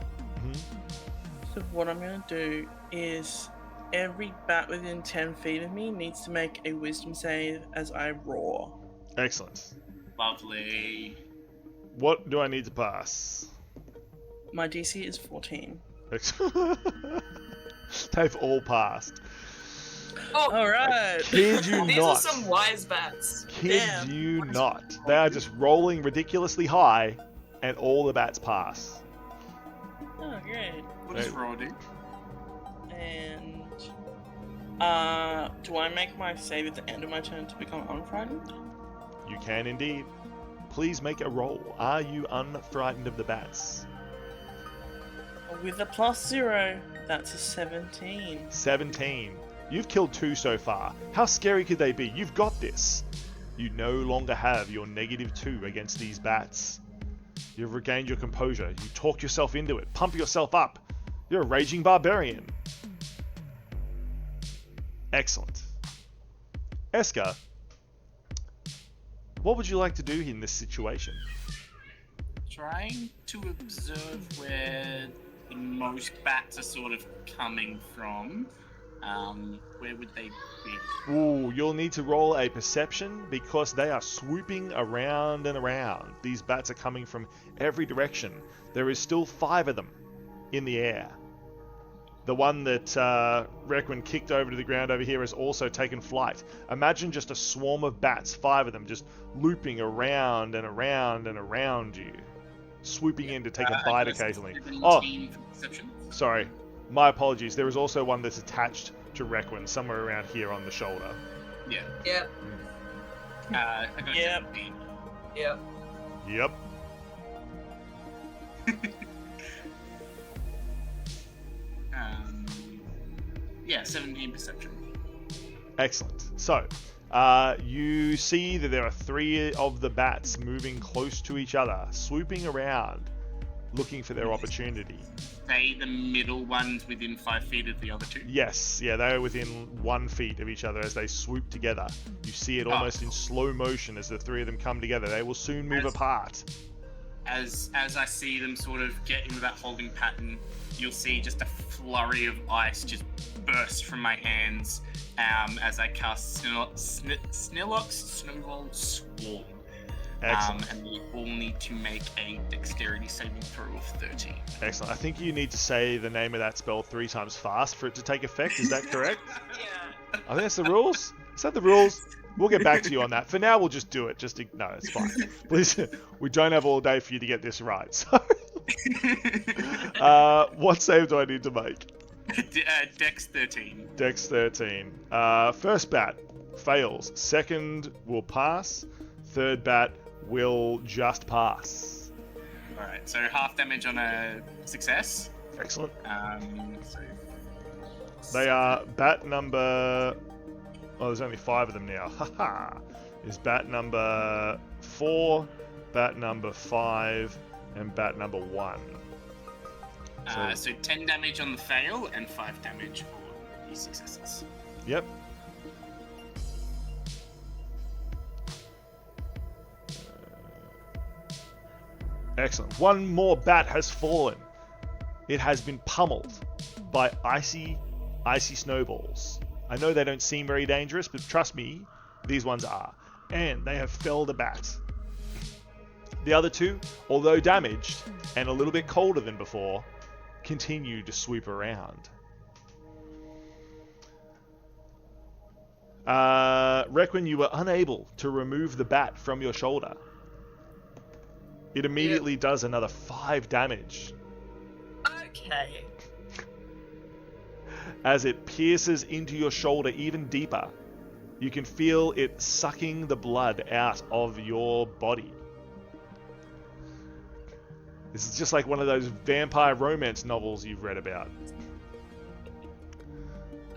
Speaker 3: So what I'm gonna do is every bat within 10 feet of me needs to make a wisdom save as I roar.
Speaker 1: Excellent.
Speaker 2: Lovely.
Speaker 1: What do I need to pass?
Speaker 3: My DC is 14.
Speaker 1: Excellent. They've all passed.
Speaker 4: Oh,
Speaker 3: Alright.
Speaker 1: Kid you
Speaker 4: these
Speaker 1: not.
Speaker 4: are some wise bats.
Speaker 1: Kid
Speaker 3: Damn.
Speaker 1: you not. They are just rolling ridiculously high, and all the bats pass.
Speaker 3: Oh, great.
Speaker 2: What does Raw do?
Speaker 3: And do I make my save at the end of my turn to become unfrightened?
Speaker 1: You can indeed. Please make a roll. Are you unfrightened of the bats?
Speaker 3: With a +0, that's a 17.
Speaker 1: 17. You've killed 2 so far. How scary could they be? You've got this. You no longer have your -2 against these bats. You've regained your composure. You talk yourself into it. Pump yourself up. You're a raging barbarian. Excellent. Eska, what would you like to do in this situation?
Speaker 2: Trying to observe where the most bats are sort of coming from. Where would they be?
Speaker 1: Ooh, you'll need to roll a perception because they are swooping around and around. These bats are coming from every direction. There is still 5 of them in the air. The one that Requin kicked over to the ground over here has also taken flight. Imagine just a swarm of bats, 5 of them, just looping around and around and around you. Swooping in to take a bite occasionally. Oh, sorry. My apologies. There is also one that's attached to Requin, somewhere around here on the shoulder.
Speaker 2: Yeah.
Speaker 4: Yep.
Speaker 2: I got
Speaker 3: Yep.
Speaker 2: 17.
Speaker 4: Yep.
Speaker 1: Yep.
Speaker 2: Yeah, 17 perception.
Speaker 1: Excellent. So, you see that there are 3 of the bats moving close to each other, swooping around, looking for their opportunity.
Speaker 2: They the middle ones within 5 feet of the other 2?
Speaker 1: Yes, yeah, they are within 1 feet of each other as they swoop together. You see it almost in slow motion as the 3 of them come together. They will soon move apart.
Speaker 2: As I see them sort of get into that holding pattern, you'll see just a flurry of ice just burst from my hands as I cast Snillock's Snowball Swarm.
Speaker 1: Excellent.
Speaker 2: And we all need to make a dexterity saving throw of 13.
Speaker 1: Excellent. I think you need to say the name of that spell 3 times fast for it to take effect. Is that correct?
Speaker 4: Yeah.
Speaker 1: I think that's the rules. Is that the rules? We'll get back to you on that. For now, we'll just do it. No, it's fine. Please, we don't have all day for you to get this right. So, what save do I need to make?
Speaker 2: Dex 13.
Speaker 1: Dex 13. First bat fails. Second will pass. Third bat will just pass.
Speaker 2: Alright, so half damage on a success.
Speaker 1: Excellent.
Speaker 2: So
Speaker 1: They are bat number... Oh, there's only 5 of them now. Haha. Is bat number 4, bat number 5, and bat number 1.
Speaker 2: So 10 damage on the fail and 5 damage for the successes.
Speaker 1: Yep. Excellent. 1 more bat has fallen. It has been pummeled by icy snowballs. I know they don't seem very dangerous, but trust me, these ones are. And they have felled a bat. The other 2, although damaged and a little bit colder than before, continue to swoop around. Requin, you were unable to remove the bat from your shoulder. It immediately does another 5 damage.
Speaker 4: Okay.
Speaker 1: As it pierces into your shoulder even deeper. You can feel it sucking the blood out of your body. This is just like one of those vampire romance novels you've read about.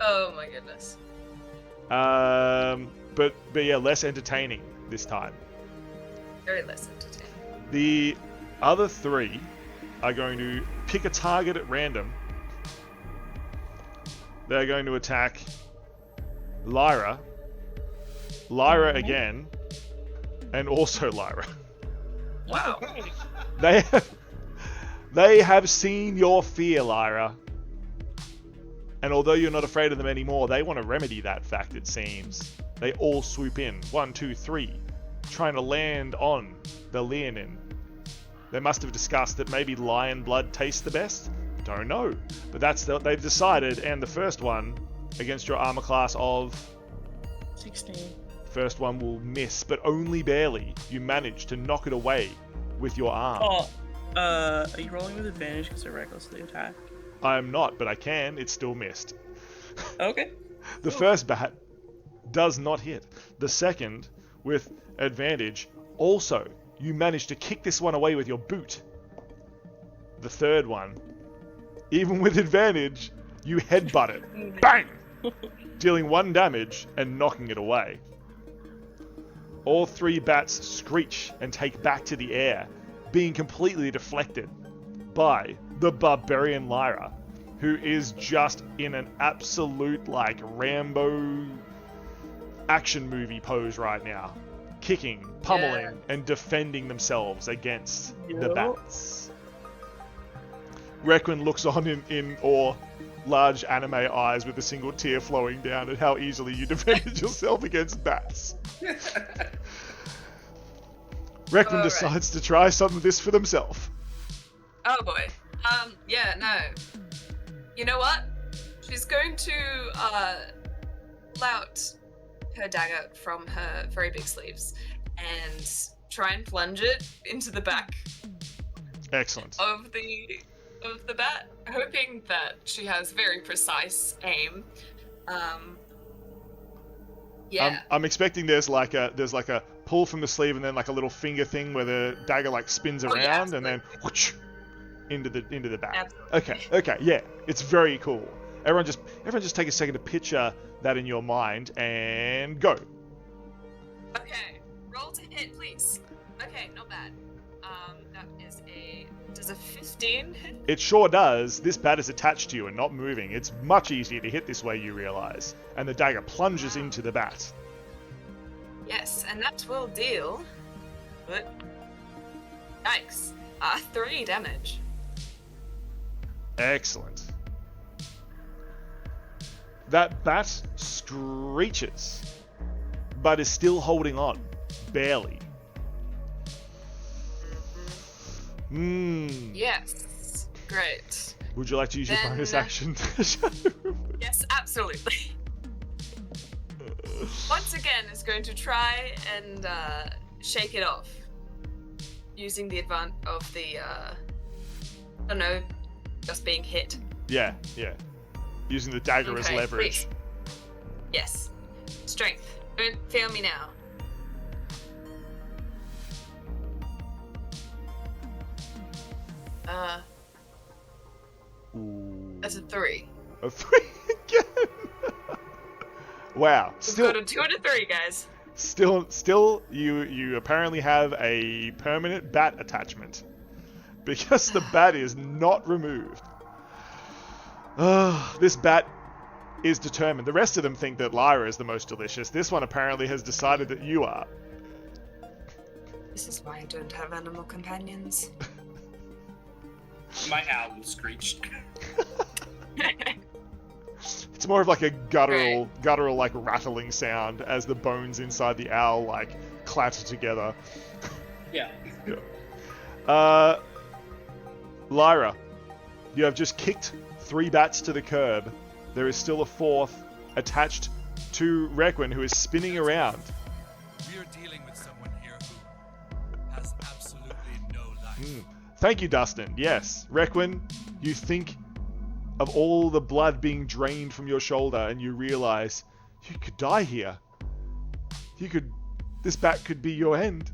Speaker 4: Oh my goodness.
Speaker 1: But yeah, less entertaining this time.
Speaker 4: Very less entertaining.
Speaker 1: The other 3 are going to pick a target at random. They're going to attack Lyra again, and also Lyra.
Speaker 4: Wow.
Speaker 1: They have seen your fear, Lyra. And although you're not afraid of them anymore, they want to remedy that fact, it seems. They all swoop in. 1, 2, 3. Trying to land on the Leonin. They must have discussed that maybe lion blood tastes the best. Don't know. But that's what they've decided. And the first one, against your armor class of...
Speaker 3: 16.
Speaker 1: First one will miss, but only barely. You manage to knock it away with your arm.
Speaker 3: Oh, Are you rolling with advantage because I recklessly attack?
Speaker 1: I'm not, but I can. It's still missed.
Speaker 3: Okay.
Speaker 1: The first bat does not hit. The second, with advantage, also, you manage to kick this one away with your boot. The third one, even with advantage, you headbutt it. Bang! Dealing 1 damage and knocking it away. All 3 bats screech and take back to the air, being completely deflected by the barbarian Lyra, who is just in an absolute, like, Rambo action movie pose right now. Kicking, pummeling, and defending themselves against the bats. Requin looks on in awe, large anime eyes with a single tear flowing down at how easily you defended yourself against bats. Requin decides to try some of this for themselves.
Speaker 4: Oh boy. Yeah, no. You know what? She's going to pull out her dagger from her very big sleeves and try and plunge it into the back
Speaker 1: Excellent.
Speaker 4: of the bat, hoping that she has very precise aim. Yeah.
Speaker 1: I'm expecting there's like a pull from the sleeve and then like a little finger thing where the dagger like spins around and then whoosh, into the back.
Speaker 4: Absolutely.
Speaker 1: Okay, yeah, it's very cool. Everyone just take a second to picture that in your mind and go.
Speaker 4: Okay, roll to hit, please. Okay, not bad. That is does a 15 hit?
Speaker 1: It sure does. This bat is attached to you and not moving. It's much easier to hit this way, you realize. And the dagger plunges into the bat.
Speaker 4: Yes, and that will deal. But yikes. 3 damage.
Speaker 1: Excellent. That bat screeches, but is still holding on. Barely.
Speaker 4: Yes. Great.
Speaker 1: Would you like to use your
Speaker 4: Then-
Speaker 1: bonus action?
Speaker 4: Yes, absolutely. Once again, is going to try and shake it off. Using the advantage of the, I don't know, just being hit.
Speaker 1: Yeah. Using the dagger as
Speaker 4: Okay,
Speaker 1: leverage.
Speaker 4: please. Yes. Strength. Don't fail me now.
Speaker 1: Ooh.
Speaker 4: That's a 3.
Speaker 1: A 3 again. Wow.
Speaker 4: We've
Speaker 1: Still,
Speaker 4: got a 2 and a 3, guys.
Speaker 1: still, you apparently have a permanent bat attachment because the bat is not removed. This bat is determined. The rest of them think that Lyra is the most delicious. This one apparently has decided that you are.
Speaker 4: This is why I don't have animal companions.
Speaker 2: My owl screeched.
Speaker 1: It's more of like a guttural like rattling sound as the bones inside the owl like clatter together.
Speaker 2: Yeah.
Speaker 1: Lyra, you have just kicked 3 bats to the curb. There is still a 4th attached to Requin who is spinning around.
Speaker 5: We are dealing with someone here who has absolutely no life.
Speaker 1: Thank you, Dustin. Yes, Requin, you think of all the blood being drained from your shoulder and you realize you could die here. This bat could be your end.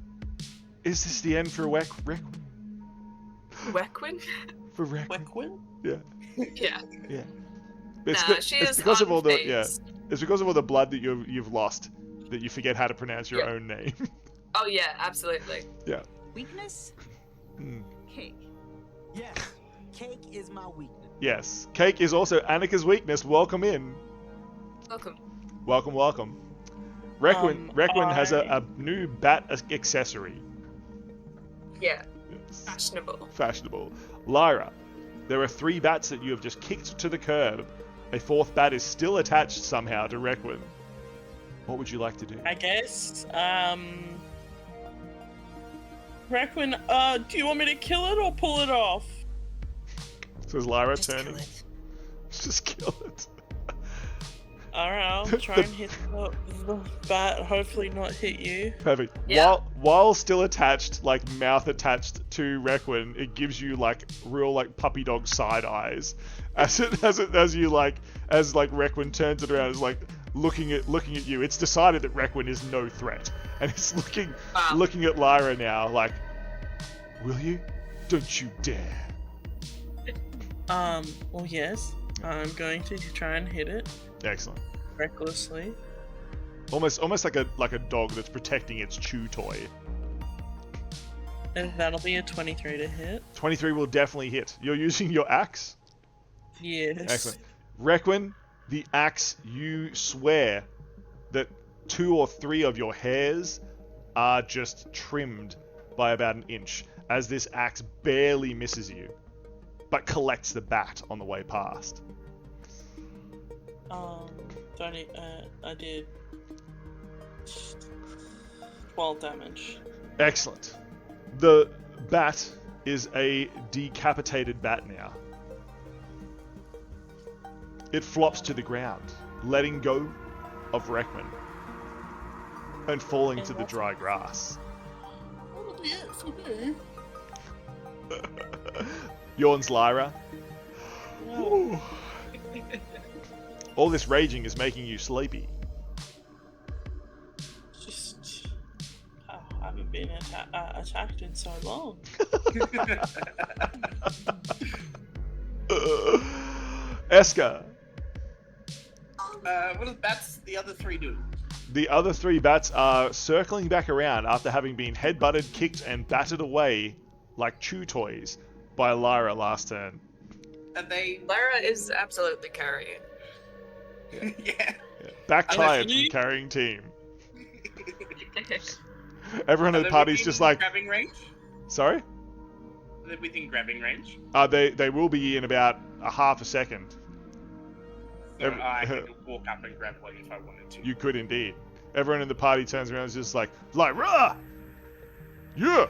Speaker 1: Is this the end for Requin?
Speaker 4: Wequin?
Speaker 1: For Requin?
Speaker 3: Wequin?
Speaker 1: Yeah.
Speaker 4: Yeah.
Speaker 1: Yeah.
Speaker 4: She
Speaker 1: It's
Speaker 4: is
Speaker 1: because of all the
Speaker 4: unfazed.
Speaker 1: It's because of all the blood that you've lost that you forget how to pronounce your
Speaker 4: Yep.
Speaker 1: own name.
Speaker 4: Oh yeah, absolutely.
Speaker 1: Yeah.
Speaker 6: Weakness? Cake. Yes, cake is my weakness.
Speaker 1: Yes. Cake is also Annika's weakness. Welcome in.
Speaker 4: Welcome.
Speaker 1: Welcome. Requin has
Speaker 3: I-
Speaker 1: a new bat accessory.
Speaker 4: Yeah.
Speaker 1: Yes.
Speaker 4: Fashionable.
Speaker 1: Lyra, there are 3 bats that you have just kicked to the curb. A 4th bat is still attached somehow to Requin. What would you like to do?
Speaker 3: I guess, Requin, do you want me to kill it or pull it off?
Speaker 1: Says Lyra,
Speaker 4: Just kill
Speaker 1: turning.
Speaker 4: it.
Speaker 1: Just kill it.
Speaker 3: Alright, I'll try and hit the bat, hopefully not hit you.
Speaker 1: Perfect.
Speaker 4: Yeah.
Speaker 1: While still attached, like mouth attached to Requin, it gives you like real like puppy dog side eyes. As Requin turns it around, it's like looking at you. It's decided that Requin is no threat, and it's looking at Lyra now, like, will you? Don't you dare.
Speaker 3: Well, yes. I'm going to try and hit it
Speaker 1: Excellent.
Speaker 3: recklessly.
Speaker 1: Almost like a dog that's protecting its chew toy.
Speaker 3: And that'll be a 23 to hit.
Speaker 1: 23 will definitely hit. You're using your axe?
Speaker 3: Yes.
Speaker 1: Excellent. Requin, the axe, you swear that 2 or 3 of your hairs are just trimmed by about an inch as this axe barely misses you, but collects the bat on the way past.
Speaker 3: I did 12 damage.
Speaker 1: Excellent. The bat is a decapitated bat now. It flops to the ground, letting go of Requin and falling to the dry grass.
Speaker 3: That'll be it for me.
Speaker 1: Yawns Lyra.
Speaker 3: Wow.
Speaker 1: All this raging is making you sleepy.
Speaker 3: Just, I haven't been attacked in so long.
Speaker 1: Eska.
Speaker 2: What are the other 3 doing?
Speaker 1: The other 3 bats are circling back around after having been headbutted, kicked, and battered away like chew toys by Lyra last turn.
Speaker 2: Are they?
Speaker 4: Lyra is absolutely carrying.
Speaker 2: Yeah.
Speaker 1: Back tired from
Speaker 3: you-
Speaker 1: carrying team. Everyone
Speaker 2: Are
Speaker 1: in
Speaker 2: they
Speaker 1: the party's
Speaker 2: within
Speaker 1: just like,
Speaker 2: grabbing range.
Speaker 1: sorry?
Speaker 2: Are they within grabbing range?
Speaker 1: They will be in about a half a second.
Speaker 2: So I could walk up and grab one if I wanted to.
Speaker 1: You could indeed. Everyone in the party turns around and is just like, Lyra! Yeah!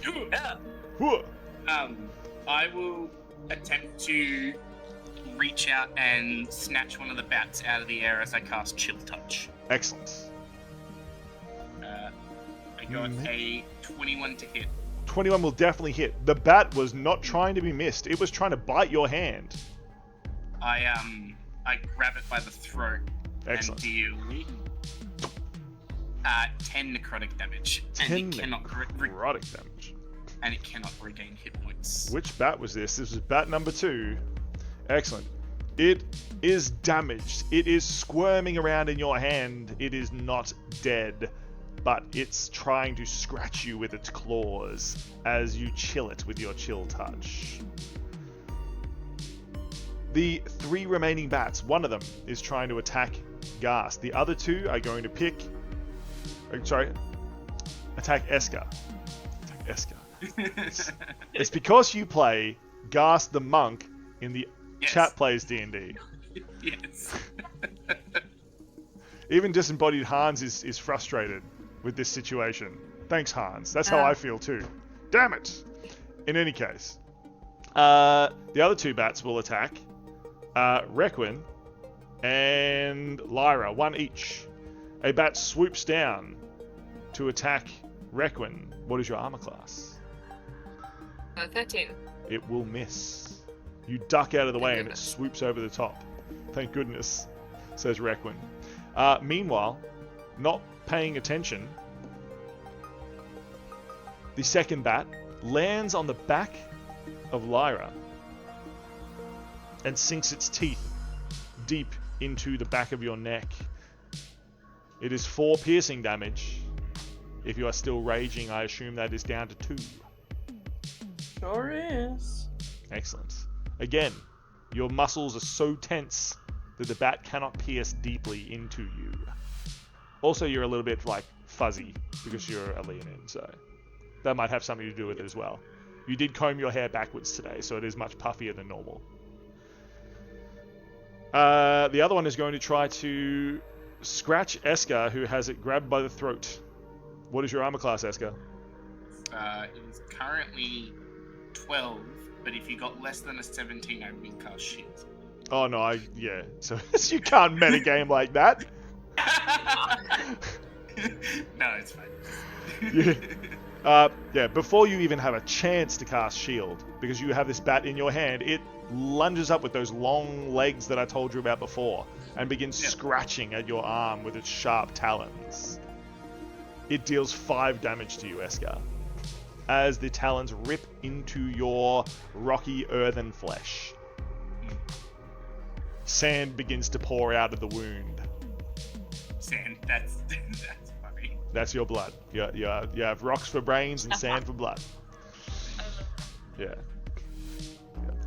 Speaker 2: Yeah.
Speaker 1: Whoa.
Speaker 2: I will attempt to reach out and snatch one of the bats out of the air as I cast Chill Touch.
Speaker 1: Excellent.
Speaker 2: I got a 21 to hit.
Speaker 1: 21 will definitely hit. The bat was not trying to be missed. It was trying to bite your hand.
Speaker 2: I grab it by the throat
Speaker 1: Excellent.
Speaker 2: and deal 10 necrotic damage.
Speaker 1: 10
Speaker 2: and it cannot
Speaker 1: necrotic damage.
Speaker 2: and it cannot regain hit points.
Speaker 1: Which bat was this? This was bat number 2. Excellent. It is damaged. It is squirming around in your hand. It is not dead, but it's trying to scratch you with its claws as you chill it with your chill touch. The 3 remaining bats, one of them is trying to attack Ghast. The other 2 are going to attack Eska. Attack Eska. It's because you play Ghast the Monk in the chat plays D&D.
Speaker 2: Yes.
Speaker 1: Even disembodied Hans is frustrated with this situation. Thanks, Hans. That's how I feel too. Damn it! In any case, the other 2 bats will attack Requin and Lyra, 1 each. A bat swoops down to attack Requin. What is your armor class?
Speaker 4: 13.
Speaker 1: It will miss. You duck out of the way and it swoops over the top. Thank goodness, says Requin. Meanwhile, not paying attention, the second bat lands on the back of Lyra and sinks its teeth deep into the back of your neck. It is 4 piercing damage. If you are still raging, I assume that is down to 2.
Speaker 3: Sure is.
Speaker 1: Excellent. Again, your muscles are so tense that the bat cannot pierce deeply into you. Also, you're a little bit, like, fuzzy because you're a Leonin, so that might have something to do with it as well. You did comb your hair backwards today, so it is much puffier than normal. The other one is going to try to scratch Eska, who has it grabbed by the throat. What is your armor class, Eska?
Speaker 2: It is currently 12, but if you got less than a 17, I will cast shield.
Speaker 1: Oh no, yeah. So you can't metagame like that.
Speaker 2: No, it's fine.
Speaker 1: Yeah, before you even have a chance to cast shield, because you have this bat in your hand, it lunges up with those long legs that I told you about before and begins scratching at your arm with its sharp talons. It deals 5 damage to you, Eska, as the talons rip into your rocky earthen flesh. Sand begins to pour out of the wound.
Speaker 2: Sand, that's funny.
Speaker 1: That's your blood. You have rocks for brains and sand for blood. Yeah.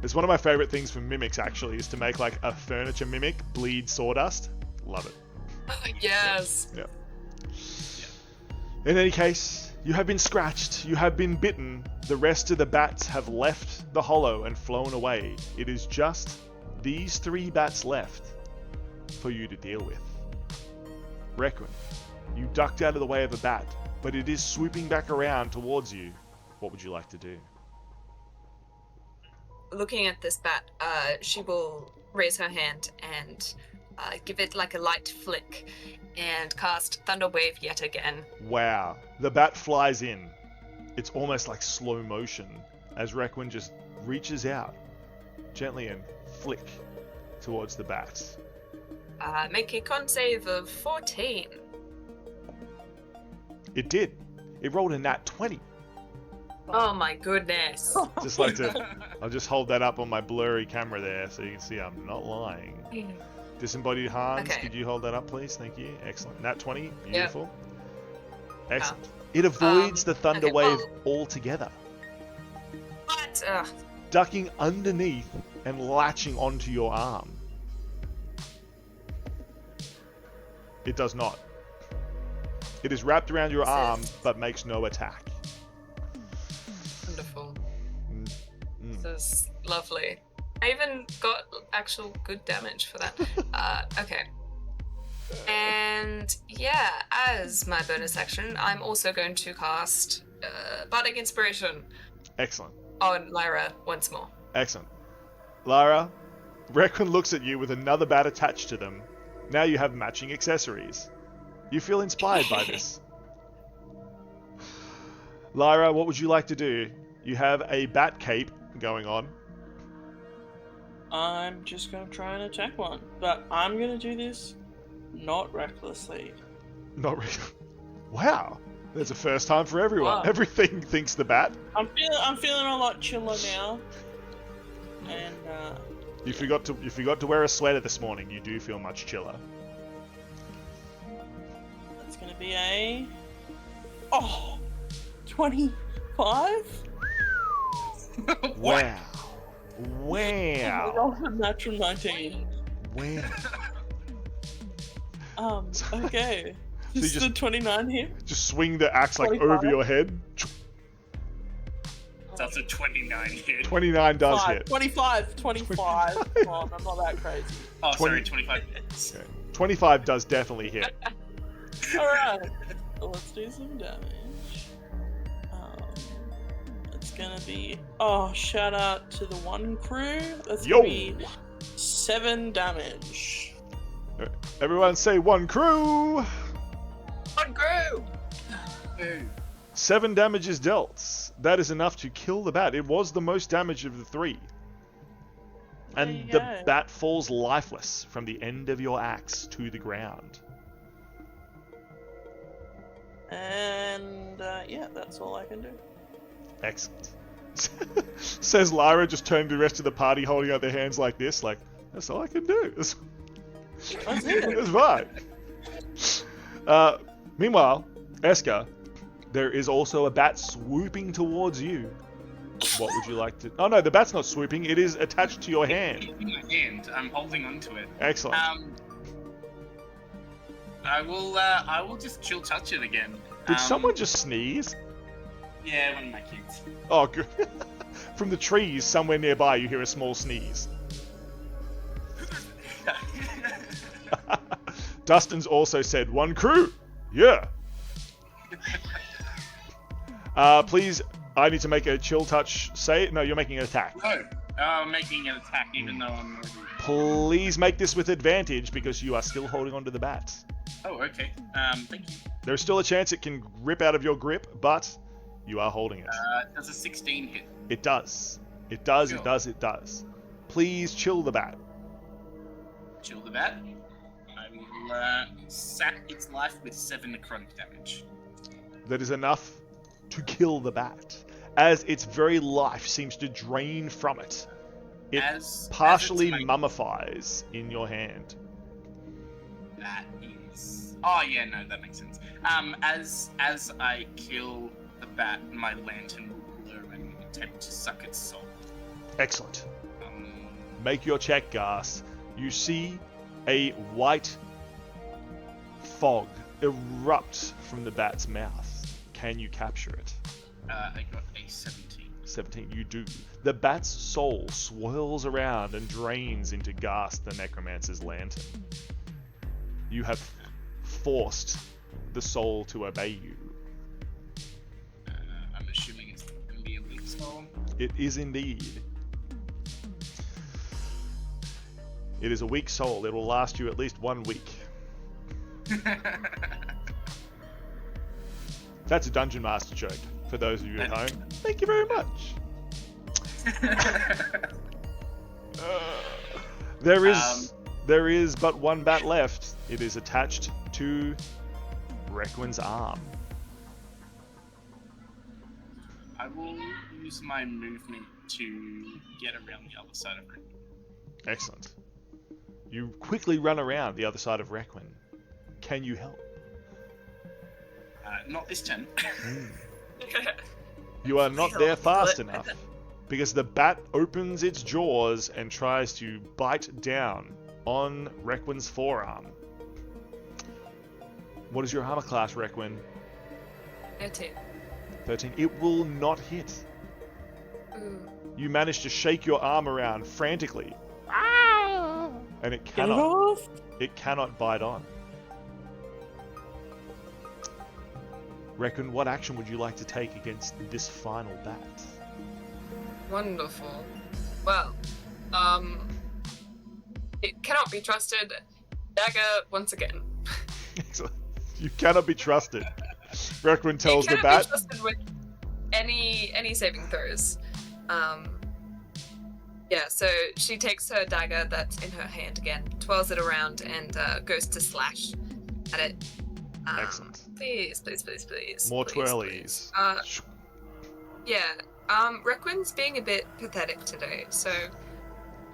Speaker 1: It's one of my favorite things for mimics, actually, is to make like a furniture mimic bleed sawdust. Love it.
Speaker 4: Yes.
Speaker 1: Yeah. In any case, you have been scratched, you have been bitten, the rest of the bats have left the hollow and flown away. It is just these 3 bats left for you to deal with. Requin, you ducked out of the way of a bat, but it is swooping back around towards you. What would you like to do?
Speaker 4: Looking at this bat, she will raise her hand and give it like a light flick and cast Thunder Wave yet again.
Speaker 1: Wow. The bat flies in. It's almost like slow motion as Requin just reaches out gently and flick towards the bat.
Speaker 4: Make a con save of 14.
Speaker 1: It did. It rolled a nat 20.
Speaker 4: Oh my goodness.
Speaker 1: Just like to, I'll just hold that up on my blurry camera there so you can see I'm not lying. Disembodied Hans,
Speaker 4: Okay.
Speaker 1: could you hold that up please? Thank you. Excellent. Nat 20, beautiful. Excellent.
Speaker 4: Oh.
Speaker 1: It avoids the thunder
Speaker 4: okay,
Speaker 1: wave
Speaker 4: well-
Speaker 1: altogether,
Speaker 4: What?
Speaker 1: ducking underneath and latching onto your arm. It does not. It is wrapped around your arm but makes no attack.
Speaker 4: Wonderful.
Speaker 1: Mm.
Speaker 4: This is lovely. I even got actual good damage for that. Okay. And yeah, as my bonus action, I'm also going to cast Bardic Inspiration
Speaker 1: Excellent.
Speaker 4: on Lyra once more.
Speaker 1: Excellent. Lara, Requin looks at you with another bat attached to them. Now you have matching accessories. You feel inspired by this. Lyra, what would you like to do? You have a bat cape going on.
Speaker 3: I'm just gonna try and attack one, but I'm gonna do this not recklessly.
Speaker 1: Not really. Wow. There's a first time for everyone.
Speaker 3: Wow.
Speaker 1: Everything thinks the bat.
Speaker 3: I'm feeling a lot chiller now, and
Speaker 1: You forgot to wear a sweater this morning. You do feel much chiller.
Speaker 3: that's gonna be a 25.
Speaker 1: Wow. Wow.
Speaker 3: Roll a natural 19.
Speaker 1: Wow.
Speaker 3: Okay.
Speaker 1: you
Speaker 3: Is
Speaker 1: just-
Speaker 3: the 29 here?
Speaker 1: Just swing the axe like
Speaker 3: 25?
Speaker 1: over your head.
Speaker 2: It's also 29 hit.
Speaker 1: 29 does
Speaker 3: Five,
Speaker 1: hit.
Speaker 3: 25. Come on, I'm not that crazy.
Speaker 2: Oh,
Speaker 1: 20.
Speaker 2: sorry, 25 hits.
Speaker 1: Okay. 25 does definitely hit.
Speaker 3: Alright. So let's do some damage. It's gonna be. Oh, shout out to the one crew. That's
Speaker 1: Yo!
Speaker 3: gonna be 7 damage.
Speaker 1: Everyone say one crew!
Speaker 4: One crew!
Speaker 1: 7 damage is dealt. That is enough to kill the bat. It was the most damage of the 3.
Speaker 3: There
Speaker 1: And
Speaker 3: you
Speaker 1: the
Speaker 3: go.
Speaker 1: bat falls lifeless from the end of your axe to the ground.
Speaker 3: And yeah, that's all I can do.
Speaker 1: Excellent. Says Lyra, just turning to the rest of the party, holding out their hands like this, like, that's all I can do. That's,
Speaker 3: That's it.
Speaker 1: that's fine. Meanwhile, Eska, there is also a bat swooping towards you. What would you like to... Oh no, the bat's not swooping, it is attached to your hand.
Speaker 2: In my hand, I'm holding onto it.
Speaker 1: Excellent.
Speaker 2: I will just chill touch it again.
Speaker 1: Did someone just sneeze?
Speaker 2: Yeah, one of my kids.
Speaker 1: Oh, good. From the trees somewhere nearby, you hear a small sneeze. Dustin's also said, one crew! Yeah! Please, I need to make a chill touch say. No, you're making an attack.
Speaker 2: No. Oh, I'm making an attack even though I'm already...
Speaker 1: Please make this with advantage because you are still holding onto the bat.
Speaker 2: Oh, okay. Thank you.
Speaker 1: There's still a chance it can rip out of your grip, but you are holding it.
Speaker 2: Does a 16 hit?
Speaker 1: It does. It does,
Speaker 2: Sure.
Speaker 1: it does, it does. Please chill the bat.
Speaker 2: Chill the bat. I will sap its life with 7 necrotic damage.
Speaker 1: That is enough to kill the bat, as its very life seems to drain from it. It partially mummifies in your hand.
Speaker 2: That is... Oh, yeah, no, that makes sense. As I kill the bat, my lantern will glow and attempt to suck its soul.
Speaker 1: Excellent. Make your check, Gas. You see a white fog erupt from the bat's mouth. Can you capture it?
Speaker 2: I got a 17.
Speaker 1: 17, you do. The bat's soul swirls around and drains into Gas the Necromancer's lantern. You have forced the soul to obey you.
Speaker 2: I'm assuming it's going to be a weak soul.
Speaker 1: It is indeed. It is a weak soul. It will last you at least 1 week. That's a Dungeon Master joke for those of you at home. Thank you very much. There is but one bat left. It is attached to Requin's arm.
Speaker 2: I will use my movement to get around the other side of it.
Speaker 1: Excellent. You quickly run around the other side of Requin. Can you help?
Speaker 2: Not this turn.
Speaker 1: You are not there fast enough, because the bat opens its jaws and tries to bite down on Requin's forearm. What is your armor class, Requin?
Speaker 4: 13.
Speaker 1: 13. It will not hit.
Speaker 4: Ooh.
Speaker 1: You manage to shake your arm around frantically, and it
Speaker 3: Get it off!
Speaker 1: cannot bite on. Reckon, what action would you like to take against this final bat?
Speaker 4: Wonderful. Well, it cannot be trusted. Dagger once again.
Speaker 1: Excellent. You cannot be trusted. Requin tells the
Speaker 4: It
Speaker 1: bat.
Speaker 4: cannot be trusted with any saving throws. Yeah, so she takes her dagger that's in her hand again, twirls it around, and goes to slash at it.
Speaker 1: Excellent.
Speaker 4: Please.
Speaker 1: More
Speaker 4: please,
Speaker 1: twirlies.
Speaker 4: please. Yeah. Requin's being a bit pathetic today, so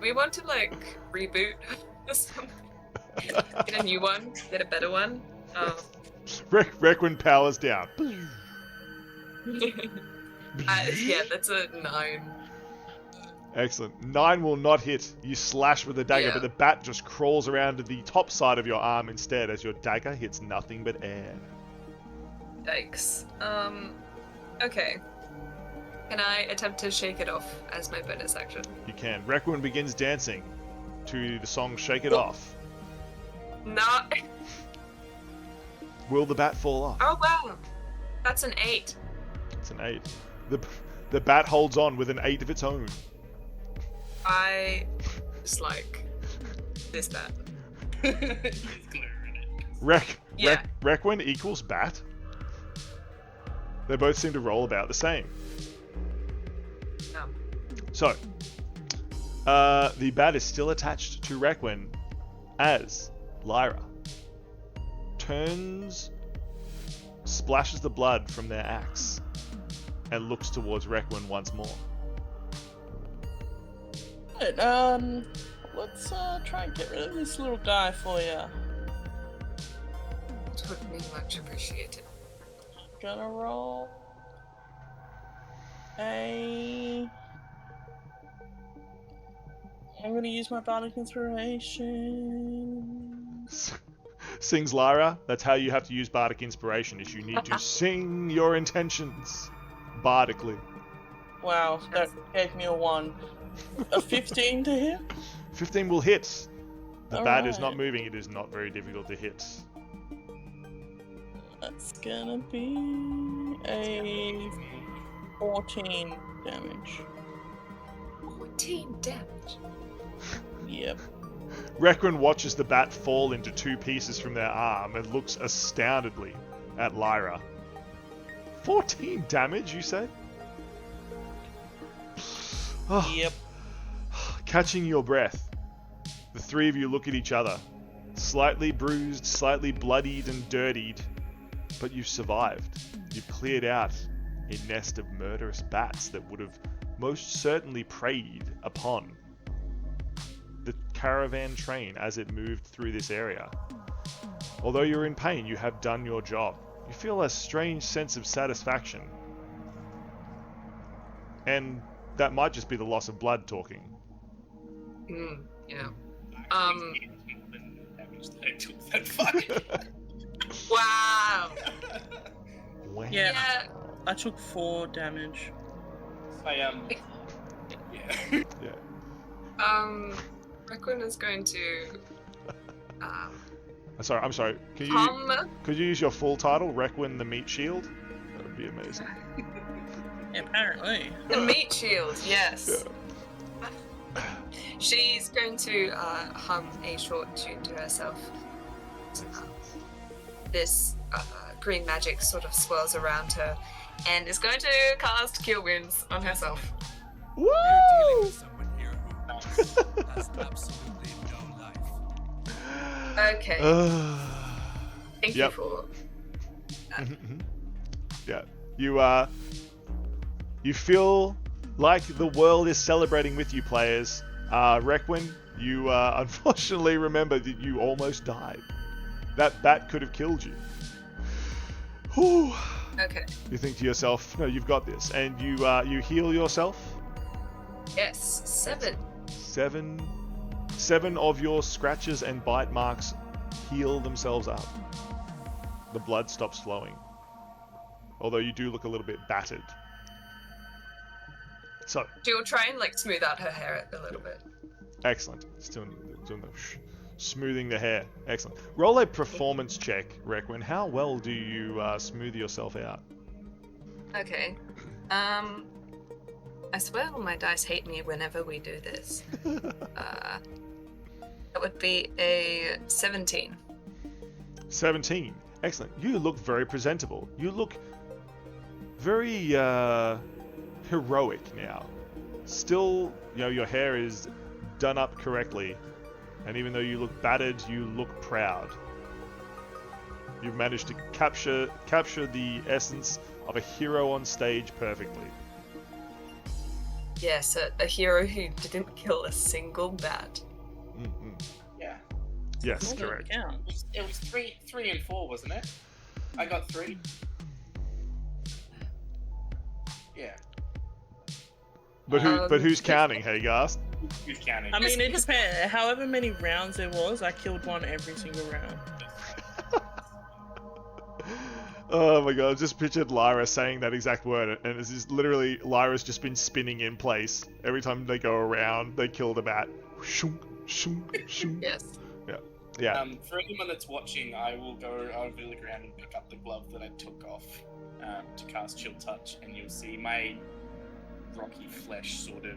Speaker 4: we want to reboot this one. Get a new one, get a better one.
Speaker 1: Requin powers down.
Speaker 4: Yeah, that's a 9.
Speaker 1: Excellent. 9 will not hit. You slash with the dagger, but the bat just crawls around to the top side of your arm instead, as your dagger hits nothing but air.
Speaker 4: Yikes. Okay. Can I attempt to shake it off as my bonus action?
Speaker 1: You can. Requin begins dancing to the song Shake It Off.
Speaker 4: No.
Speaker 1: Will the bat fall off?
Speaker 4: Oh wow. That's an 8.
Speaker 1: It's an 8. The bat holds on with an 8 of its own.
Speaker 4: I dislike this bat.
Speaker 1: Requin equals bat. They both seem to roll about the same. So, the bat is still attached to Requin as Lyra splashes the blood from their axe and looks towards Requin once more.
Speaker 3: Right, let's try and get rid of this little guy for you.
Speaker 4: It would be much appreciated.
Speaker 3: Gonna roll I'm gonna use my bardic inspiration.
Speaker 1: Sings Lyra. That's how you have to use bardic inspiration, is you need to sing your intentions bardically.
Speaker 3: Wow, that gave me a 1. A 15 to hit?
Speaker 1: 15 will hit. The bat is
Speaker 3: Alright.
Speaker 1: not moving. It is not very difficult to hit.
Speaker 3: That's gonna be a 14 damage.
Speaker 4: 14 damage.
Speaker 3: Yep.
Speaker 1: Requin watches the bat fall into 2 pieces from their arm and looks astoundedly at Lyra. 14 damage, you said? Oh,
Speaker 3: Yep.
Speaker 1: catching your breath, the 3 of you look at each other. Slightly bruised, slightly bloodied and dirtied, but you've survived. You've cleared out a nest of murderous bats that would have most certainly preyed upon the caravan train as it moved through this area. Although you're in pain, you have done your job. You feel a strange sense of satisfaction. And that might just be the loss of blood talking.
Speaker 4: Yeah. Wow.
Speaker 1: Wow.
Speaker 3: Yeah. I took 4 damage.
Speaker 2: Yeah.
Speaker 1: Yeah.
Speaker 4: Requin is going to
Speaker 1: I'm sorry. Could you use your full title, Requin the Meat Shield? That would be amazing.
Speaker 3: Apparently.
Speaker 4: the meat shield, yes.
Speaker 1: Yeah.
Speaker 4: She's going to hum a short tune to herself. This green magic sort of swirls around her and is going to cast Cure Wounds on herself.
Speaker 1: Woo!
Speaker 5: We're dealing with someone here who has absolutely no life.
Speaker 4: Okay. Thank
Speaker 1: Yep.
Speaker 4: you for that.
Speaker 1: Yeah. You feel like the world is celebrating with you, players. Requin, you unfortunately remember that you almost died. That bat could have killed you. Whew.
Speaker 4: Okay.
Speaker 1: You think to yourself, no, you've got this. And you heal yourself.
Speaker 4: Yes, 7.
Speaker 1: 7 of your scratches and bite marks heal themselves up. The blood stops flowing. Although you do look a little bit battered. So,
Speaker 4: She'll try and like smooth out her hair a little bit.
Speaker 1: excellent. It's doing the smoothing the hair. Excellent. Roll a performance check, Requin. How well do you smooth yourself out?
Speaker 4: Okay. I swear all my dice hate me whenever we do this. That would be a 17.
Speaker 1: 17. Excellent. You look very presentable. You look very heroic now. Still, your hair is done up correctly. And even though you look battered, you look proud. You've managed to capture the essence of a hero on stage perfectly.
Speaker 4: Yes, a hero who didn't kill a single bat.
Speaker 1: Mm-hmm.
Speaker 2: Yeah.
Speaker 1: Yes,
Speaker 3: Doesn't
Speaker 1: correct.
Speaker 3: count.
Speaker 2: It was 3 and 4, wasn't it? I got 3. Yeah.
Speaker 1: But who's counting, Hagast?
Speaker 2: Who's counting?
Speaker 3: I mean, it depends. However many rounds there was, I killed one every single round.
Speaker 1: Oh my god, I just pictured Lyra saying that exact word, and it's just literally Lyra's just been spinning in place. Every time they go around, they kill the bat. Shunk, shunk, shunk.
Speaker 4: Yes.
Speaker 1: Yeah.
Speaker 2: For anyone that's watching, I will go over the ground and pick up the glove that I took off to cast Chill Touch, and you'll see my rocky flesh sort of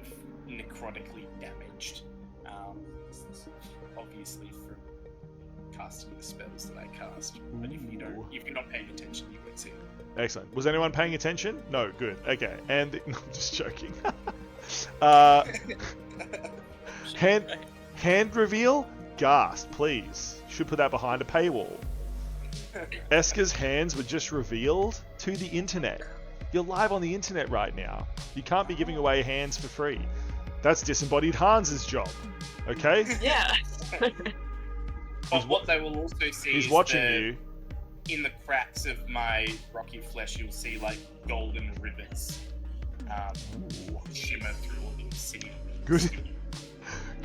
Speaker 2: necrotically damaged. This is obviously from casting the spells that I cast. But if you're not paying attention, you won't see it.
Speaker 1: Excellent. Was anyone paying attention? No, good. Okay. And no, I'm just joking. Hand reveal? Ghast, please. Should put that behind a paywall. Esker's hands were just revealed to the internet. You're live on the internet right now. You can't be giving away hands for free. That's disembodied Hans's job. Okay?
Speaker 4: Yeah.
Speaker 2: But what they will also see
Speaker 1: He's
Speaker 2: is
Speaker 1: watching
Speaker 2: that
Speaker 1: you.
Speaker 2: in the cracks of my rocky flesh, you'll see like golden rivers shimmer through all the city.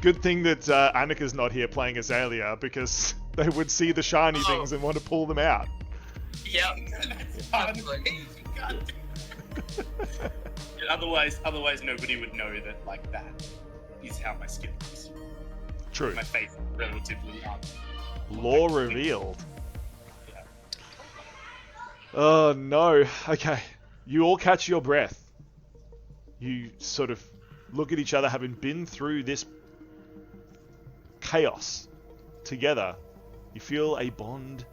Speaker 1: Good thing that Annika's not here playing Azalea, because they would see the shiny things and want to pull them out.
Speaker 4: Yep.
Speaker 2: Otherwise nobody would know that like that is how my skin looks.
Speaker 1: True.
Speaker 2: My face is relatively
Speaker 1: Law revealed.
Speaker 2: Yeah.
Speaker 1: Oh no. Okay. You all catch your breath. You sort of look at each other, having been through this chaos together. You feel a bond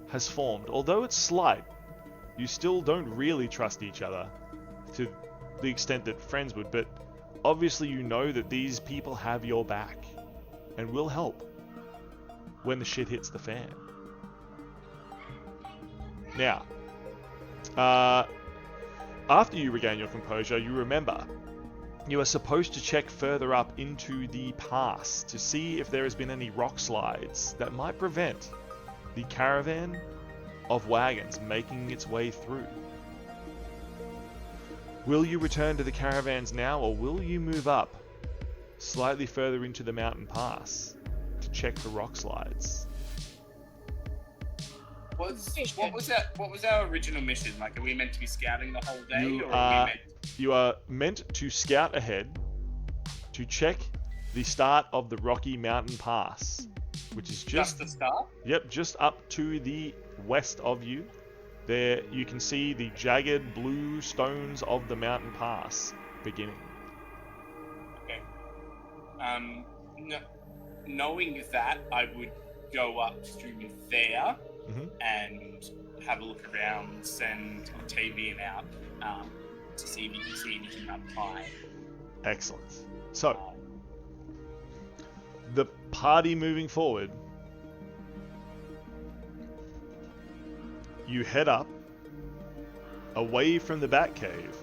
Speaker 1: has formed. Although it's slight, you still don't really trust each other to the extent that friends would, but obviously you know that these people have your back and will help when the shit hits the fan. Now, after you regain your composure, you remember you are supposed to check further up into the pass to see if there has been any rock slides that might prevent the caravan of wagons making its way through. Will you return to the caravans now, or will you move up slightly further into the mountain pass to check for rock slides?
Speaker 2: What was our original mission? Like, are we meant to be scouting the whole day,
Speaker 1: You
Speaker 2: or are we meant?
Speaker 1: You are meant to scout ahead to check the start of the Rocky Mountain Pass, which is
Speaker 2: Just the start?
Speaker 1: Yep, just up to the west of you. There you can see the jagged blue stones of the mountain pass beginning.
Speaker 2: Okay. Knowing that, I would go up through there and have a look around, send Octavian out to see if he can see anything up high.
Speaker 1: Excellent. So, the party moving forward, you head up away from the Batcave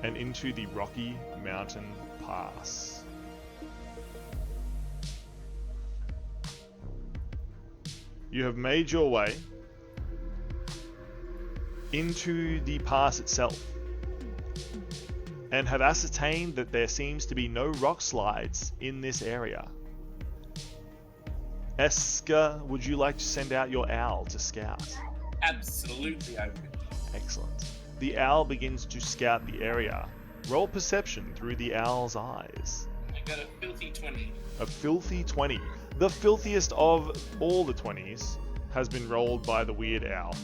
Speaker 1: and into the Rocky Mountain Pass. You have made your way into the pass itself and have ascertained that there seems to be no rock slides in this area. Eska, would you like to send out your owl to scout?
Speaker 2: Absolutely, I would.
Speaker 1: Excellent. The owl begins to scout the area. Roll perception through the owl's eyes.
Speaker 2: I got a filthy 20.
Speaker 1: A filthy 20. The filthiest of all the 20s has been rolled by the weird owl.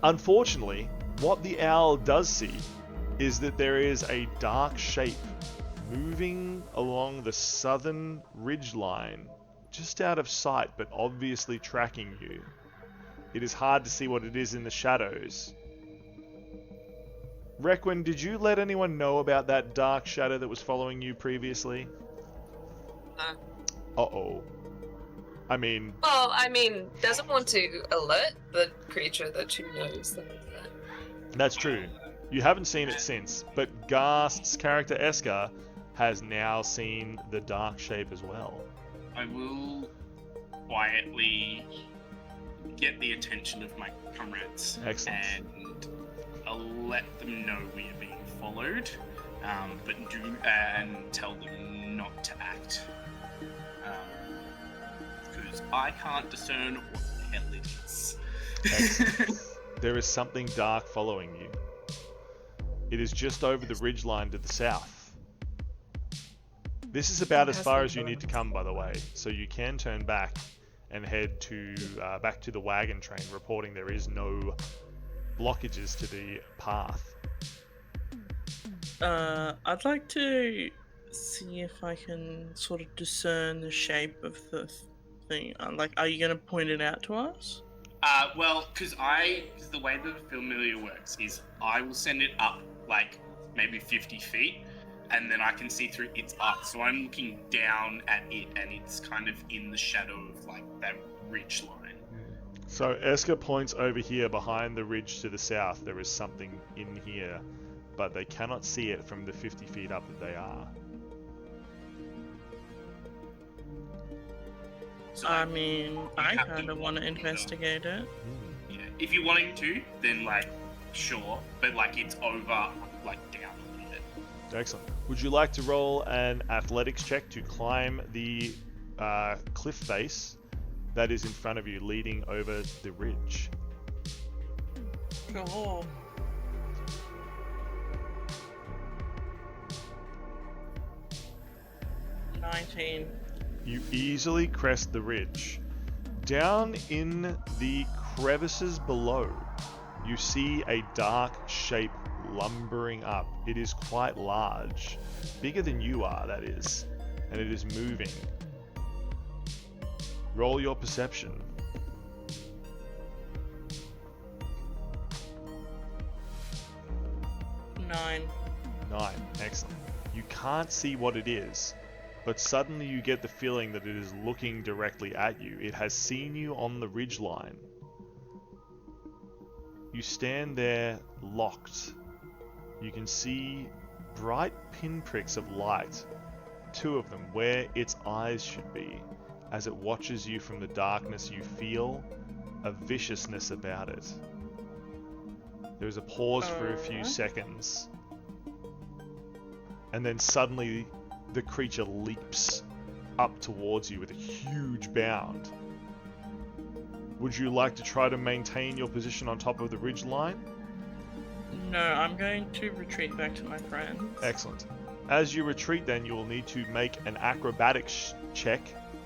Speaker 1: Unfortunately, what the owl does see is that there is a dark shape moving along the southern ridgeline, just out of sight, but obviously tracking you. It is hard to see what it is in the shadows. Requin, did you let anyone know about that dark shadow that was following you previously?
Speaker 4: No.
Speaker 1: Uh-oh. I mean...
Speaker 4: Well, doesn't want to alert the creature that you knows that.
Speaker 1: That's true. You haven't seen it since, but Ghast's character Eska has now seen the dark shape as well.
Speaker 2: I will quietly get the attention of my comrades.
Speaker 1: Excellent.
Speaker 2: And I'll let them know we are being followed, but and tell them not to act. Because I can't discern what the hell it is.
Speaker 1: Excellent. There is something dark following you. It is just over the ridgeline to the south. This is about as far as you need to come, by the way, so you can turn back and head to back to the wagon train, reporting there is no blockages to the path.
Speaker 3: I'd like to see if I can sort of discern the shape of the thing. Are you going to point it out to us?
Speaker 2: Well, because the way the familiar works is I will send it up like maybe 50 feet, and then I can see through its arc. So I'm looking down at it, and it's kind of in the shadow of like that ridge line.
Speaker 1: So Eska points over here behind the ridge to the south. There is something in here, but they cannot see it from the 50 feet up that they are.
Speaker 2: So
Speaker 3: I kind of want to investigate it.
Speaker 2: Yeah, if you're wanting to, then like sure, but like it's over, like down a little bit.
Speaker 1: Excellent. Would you like to roll an athletics check to climb the cliff face that is in front of you, leading over the ridge?
Speaker 3: Cool. $19.
Speaker 1: You easily crest the ridge. Down in the crevices below, you see a dark shape lumbering up. It is quite large, bigger than you are, that is, and it is moving. Roll your perception.
Speaker 3: 9.
Speaker 1: 9, excellent. You can't see what it is, but suddenly you get the feeling that it is looking directly at you. It has seen you on the ridgeline. You stand there locked. You can see bright pinpricks of light, 2 of them, where its eyes should be. As it watches you from the darkness, you feel a viciousness about it. There is a pause for a few seconds, and then suddenly the creature leaps up towards you with a huge bound. Would you like to try to maintain your position on top of the ridge line?
Speaker 3: No, I'm going to retreat back to my friends.
Speaker 1: Excellent. As you retreat, then you will need to make an acrobatics check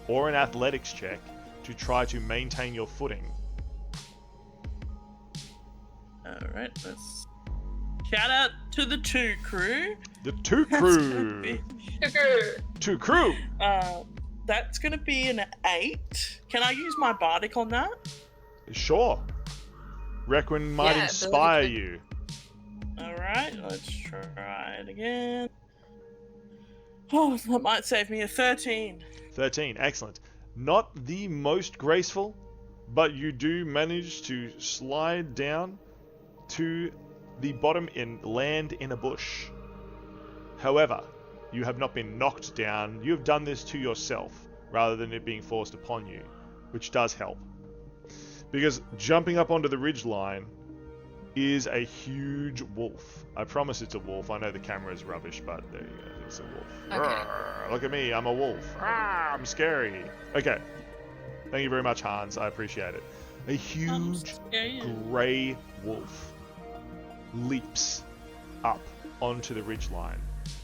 Speaker 1: or an athletics check to try to maintain your footing.
Speaker 3: Alright, let's shout out to the 2 crew.
Speaker 1: The 2 crew! 2 crew!
Speaker 3: That's gonna be an 8. Can I use my bardic on that?
Speaker 1: Sure. Requin might
Speaker 4: Yeah,
Speaker 1: inspire
Speaker 4: ability
Speaker 1: you.
Speaker 3: Alright, let's try it again. Oh, that might save me a 13.
Speaker 1: 13, excellent. Not the most graceful, but you do manage to slide down to the bottom and land in a bush. However, you have not been knocked down. You have done this to yourself rather than it being forced upon you, which does help. Because jumping up onto the ridgeline is a huge wolf. I promise it's a wolf. I know the camera is rubbish, but there you go. It's a wolf.
Speaker 4: Okay.
Speaker 1: Arrgh, look at me, I'm a wolf. Arrgh, I'm scary. Okay. Thank you very much, Hans. I appreciate it. A huge grey wolf leaps up onto the ridgeline.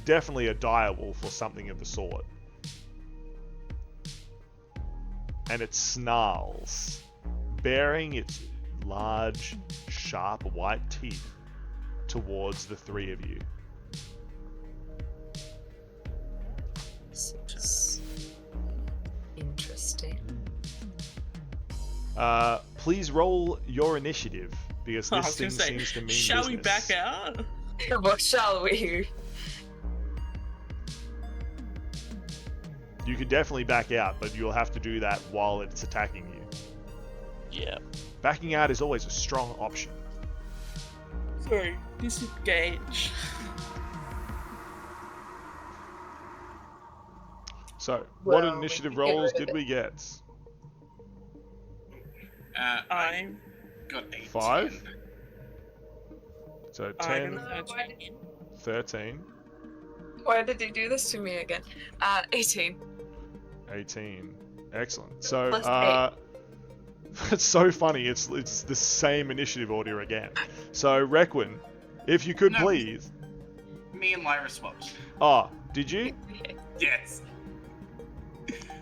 Speaker 1: Definitely a dire wolf or something of the sort. And it snarls, baring its large, sharp white teeth towards the 3 of you.
Speaker 4: Interesting.
Speaker 1: Please roll your initiative, because
Speaker 3: I
Speaker 1: this
Speaker 3: was
Speaker 1: thing
Speaker 3: gonna say,
Speaker 1: seems to mean
Speaker 3: shall
Speaker 1: business.
Speaker 3: we back out?
Speaker 4: What shall we?
Speaker 1: You could definitely back out, but you'll have to do that while it's attacking you.
Speaker 3: Yeah.
Speaker 1: Backing out is always a strong option.
Speaker 3: Sorry, disengage.
Speaker 1: So, what
Speaker 4: Well,
Speaker 1: initiative
Speaker 4: we can get
Speaker 1: rolls
Speaker 4: rid of
Speaker 1: did we get?
Speaker 2: I got 8.
Speaker 1: 5? So
Speaker 3: I
Speaker 1: 10,
Speaker 3: got 13.
Speaker 1: 13,
Speaker 4: Why did you do this to me again? 18.
Speaker 1: 18. Excellent. So,
Speaker 4: Plus
Speaker 1: it's so funny. It's the same initiative order again. So, Requin, if you could
Speaker 2: No.
Speaker 1: please.
Speaker 2: Me and Lyra swapped.
Speaker 1: Oh, did you?
Speaker 2: Yes.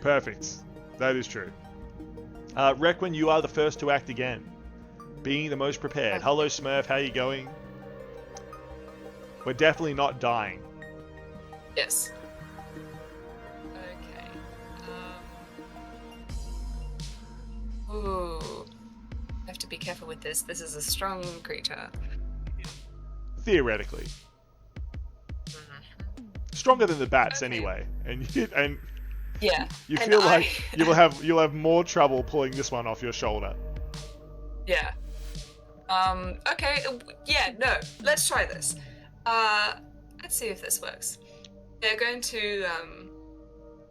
Speaker 1: Perfect. That is true. Requin, you are the first to act again, being the most prepared. Hello, Smurf. How you going? We're definitely not dying.
Speaker 4: Yes. Okay. Ooh. I have to be careful with this. This is a strong creature.
Speaker 1: Theoretically. Stronger than the bats,
Speaker 4: Okay.
Speaker 1: anyway. And
Speaker 4: Yeah.
Speaker 1: you
Speaker 4: and
Speaker 1: feel like you'll have more trouble pulling this one off your shoulder.
Speaker 4: Yeah. Okay. Yeah. No. Let's try this. Let's see if this works. They're going to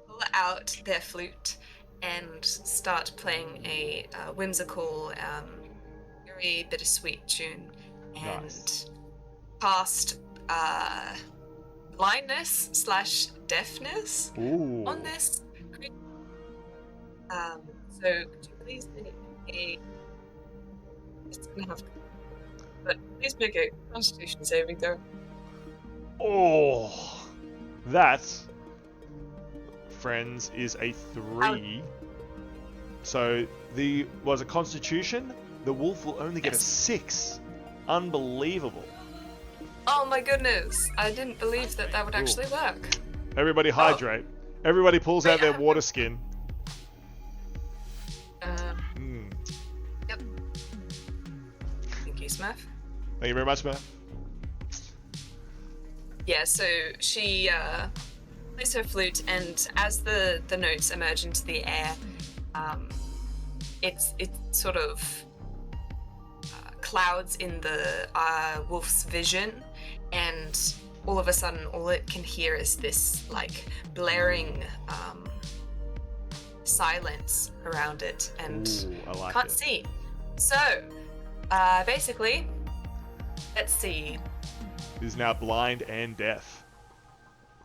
Speaker 4: pull out their flute and start playing a whimsical, very bittersweet tune, and
Speaker 1: Nice.
Speaker 4: cast blindness/deafness
Speaker 1: Ooh.
Speaker 4: on this creature. So could you please make a? It's gonna have, but please make a Constitution saving throw.
Speaker 1: Oh, that, friends, is a 3. So was a Constitution. The wolf will only get a
Speaker 4: Yes.
Speaker 1: 6. Unbelievable.
Speaker 4: Oh my goodness! I didn't believe that would actually work.
Speaker 1: Everybody hydrate. Everybody pulls out their water skin.
Speaker 4: Yep. Thank you, Smurf.
Speaker 1: Thank you very much, man.
Speaker 4: Yeah, so she plays her flute, and as the notes emerge into the air, it sort of clouds in the wolf's vision, and all of a sudden, all it can hear is this like blaring silence around it, and
Speaker 1: Ooh, I like
Speaker 4: can't
Speaker 1: it.
Speaker 4: see. So, basically, let's see.
Speaker 1: It is now blind and deaf.